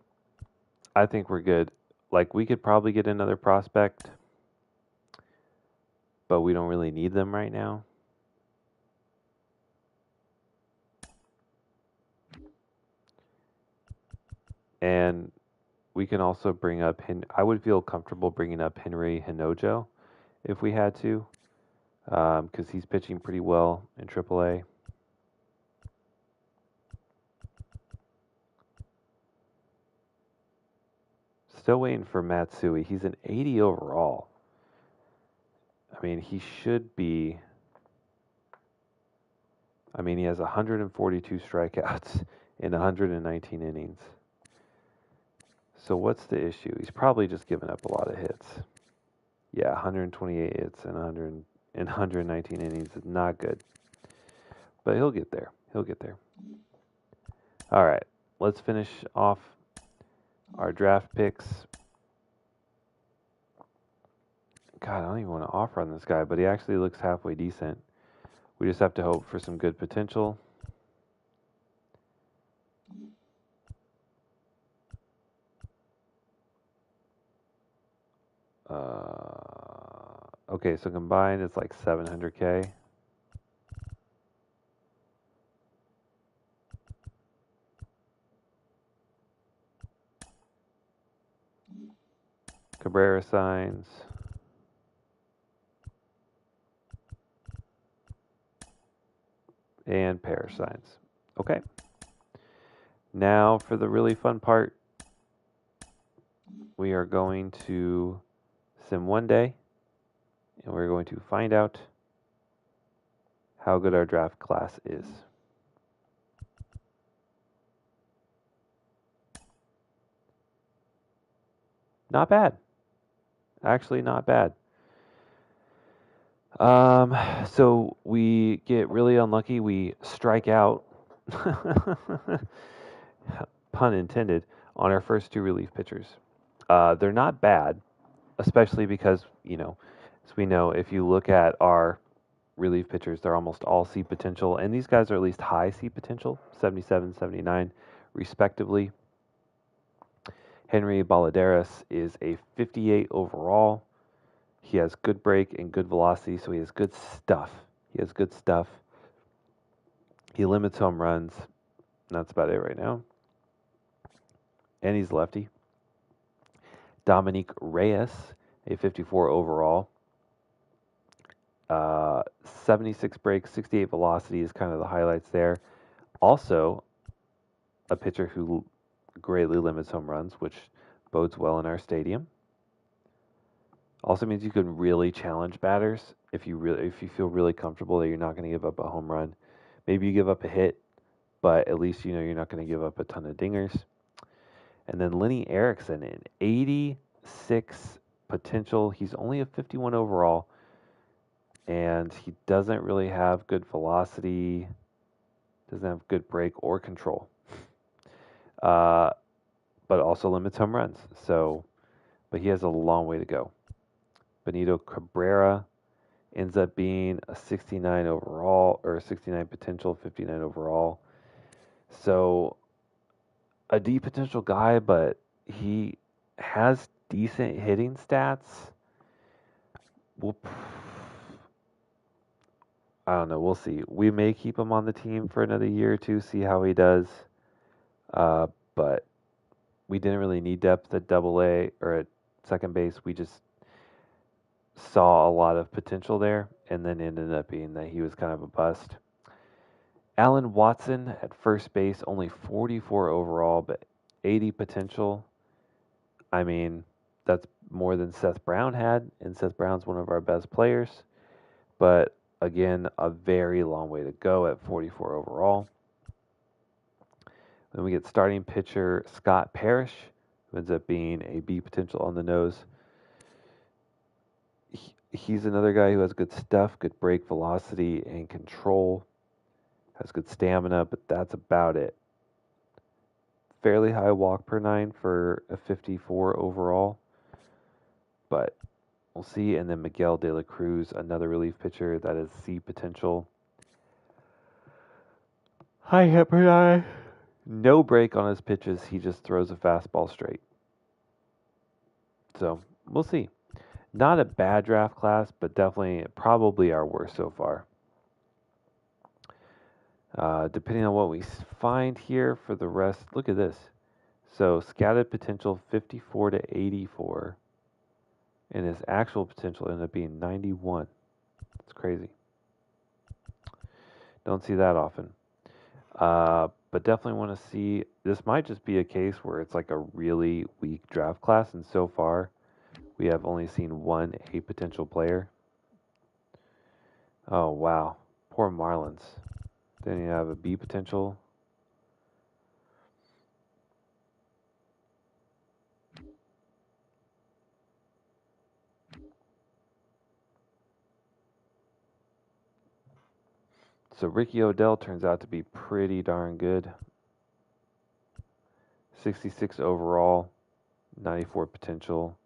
I think we're good. Like, we could probably get another prospect, but we don't really need them right now. And we can also bring up I would feel comfortable bringing up Henry Hinojo if we had to, because he's pitching pretty well in AAA. Still waiting for Matsui. He's an 80 overall. I mean, he should be. I mean, he has 142 strikeouts in 119 innings. So what's the issue? He's probably just given up a lot of hits. Yeah, 128 hits and 119 innings is not good. But he'll get there. He'll get there. All right, let's finish off our draft picks. God, I don't even want to offer on this guy, but he actually looks halfway decent. We just have to hope for some good potential. Okay, so combined it's like 700K. Cabrera signs. And pair signs. Okay. Now for the really fun part. We are going to sim one day, and we're going to find out how good our draft class is. Not bad. Actually, not bad. So we get really unlucky. We strike out, pun intended, on our first two relief pitchers. They're not bad, especially because, as we know, if you look at our relief pitchers, they're almost all C potential, and these guys are at least high C potential, 77, 79, respectively. Henry Baladeras is a 58 overall. He has good break and good velocity, so he has good stuff. He limits home runs. That's about it right now. And he's lefty. Dominique Reyes, a 54 overall. 76 break, 68 velocity is kind of the highlights there. Also, a pitcher who greatly limits home runs, which bodes well in our stadium. Also means you can really challenge batters if you feel really comfortable that you're not going to give up a home run. Maybe you give up a hit, but at least you know you're not going to give up a ton of dingers. And then Lenny Erickson, an 86 potential. He's only a 51 overall, and he doesn't really have good velocity, doesn't have good break or control, but also limits home runs. But he has a long way to go. Benito Cabrera ends up being a 69 overall, or a 69 potential, 59 overall. So a D potential guy, but he has decent hitting stats. I don't know. We'll see. We may keep him on the team for another year or two, see how he does. But we didn't really need depth at AA or at second base. We just saw a lot of potential there, and then ended up being that he was kind of a bust. Alan Watson at first base, only 44 overall, but 80 potential. I mean, that's more than Seth Brown had, and Seth Brown's one of our best players. But again, a very long way to go at 44 overall. Then we get starting pitcher Scott Parrish, who ends up being a B potential on the nose. He's another guy who has good stuff, good break velocity and control. Has good stamina, but that's about it. Fairly high walk per nine for a 54 overall, but we'll see. And then Miguel De La Cruz, another relief pitcher that is C potential. High hit per nine. No break on his pitches. He just throws a fastball straight. So we'll see. Not a bad draft class, but definitely probably our worst so far. Depending on what we find here for the rest, look at this. So scouted potential 54 to 84, and his actual potential ended up being 91. It's crazy. Don't see that often. But definitely want to see. This might just be a case where it's like a really weak draft class, and so far we have only seen one A potential player. Oh wow, poor Marlins. Then you have a B potential. So Ricky Odell turns out to be pretty darn good. 66 overall, 94 potential,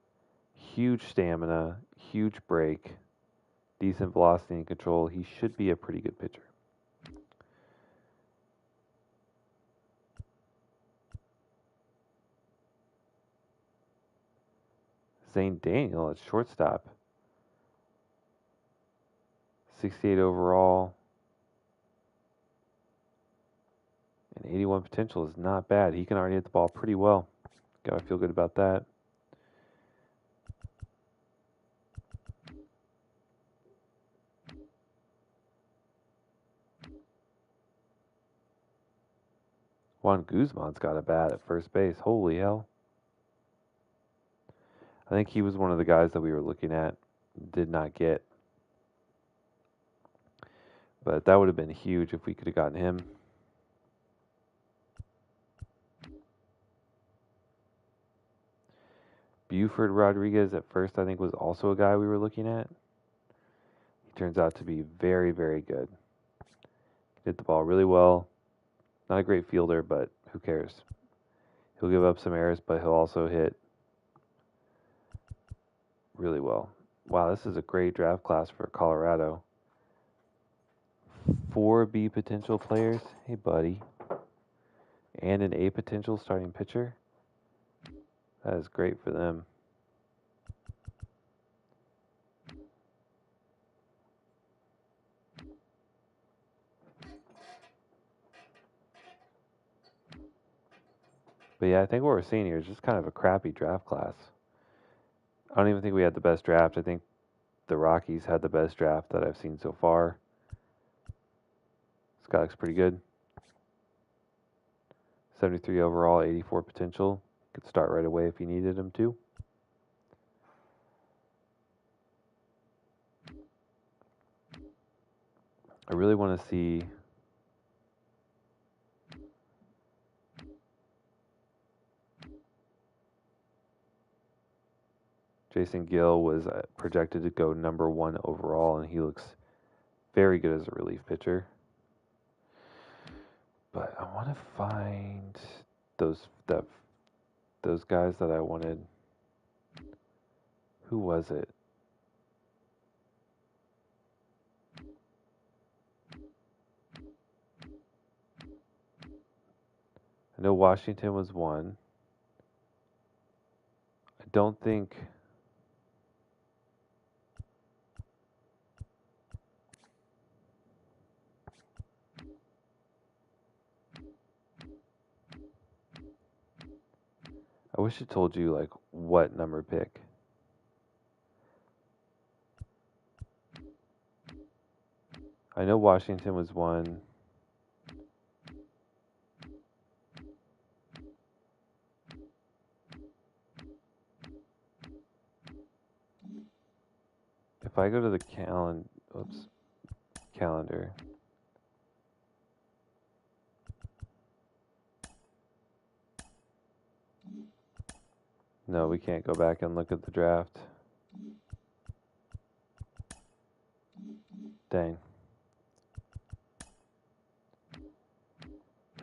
huge stamina, huge break, decent velocity and control. He should be a pretty good pitcher. Zane Daniel at shortstop, 68 overall, and 81 potential is not bad. He can already hit the ball pretty well. Gotta feel good about that. Juan Guzman's got a bat at first base. Holy hell. I think he was one of the guys that we were looking at, did not get. But that would have been huge if we could have gotten him. Buford Rodriguez at first, I think, was also a guy we were looking at. He turns out to be very, very good. Hit the ball really well. Not a great fielder, but who cares? He'll give up some errors, but he'll also hit really well. Wow, this is a great draft class for Colorado. 4 B potential players. Hey, buddy. And an A potential starting pitcher. That is great for them. But yeah, I think what we're seeing here is just kind of a crappy draft class. I don't even think we had the best draft. I think the Rockies had the best draft that I've seen so far. This guy looks pretty good. 73 overall, 84 potential. Could start right away if you needed him to. I really want to see Jason Gill was projected to go number 1 overall, and he looks very good as a relief pitcher. But I want to find those guys that I wanted. Who was it? I know Washington was one. I don't think. I wish it told you like what number pick. I know Washington was one. If I go to the calendar. No, we can't go back and look at the draft. Dang.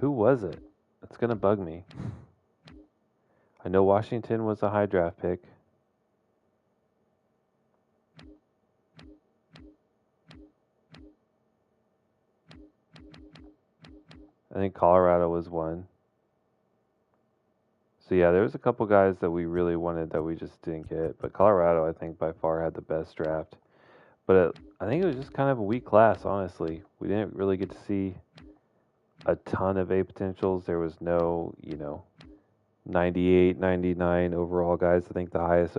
Who was it? It's going to bug me. I know Washington was a high draft pick. I think Colorado was one. So yeah, there was a couple guys that we really wanted that we just didn't get. But Colorado, I think, by far had the best draft. But I think it was just kind of a weak class, honestly. We didn't really get to see a ton of A potentials. There was no, 98, 99 overall guys. I think the highest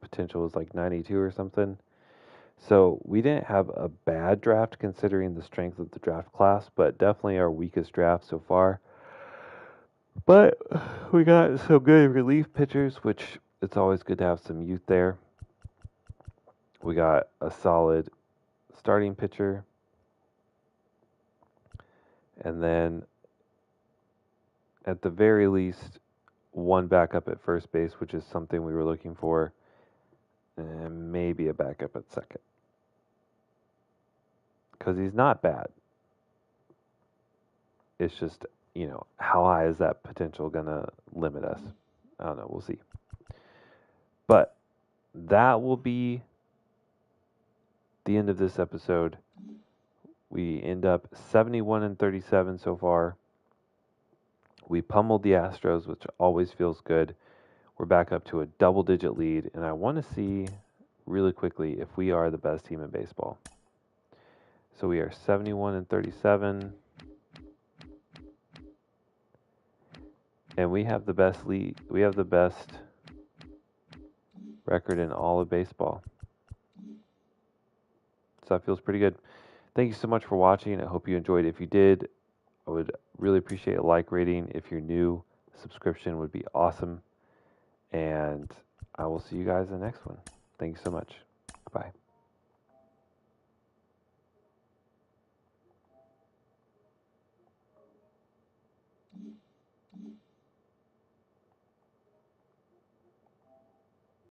potential was like 92 or something. So we didn't have a bad draft considering the strength of the draft class, but definitely our weakest draft so far. But we got some good relief pitchers, which it's always good to have some youth there. We got a solid starting pitcher. And then at the very least, one backup at first base, which is something we were looking for, and maybe a backup at second. Because he's not bad. It's just, how high is that potential going to limit us? I don't know. We'll see. But that will be the end of this episode. We end up 71-37 so far. We pummeled the Astros, which always feels good. We're back up to a double-digit lead, and I want to see really quickly if we are the best team in baseball. So we are 71-37, and we have the best lead. We have the best record in all of baseball. So that feels pretty good. Thank you so much for watching. I hope you enjoyed. If you did, I would really appreciate a like rating. If you're new, subscription would be awesome. And I will see you guys in the next one. Thank you so much. Bye.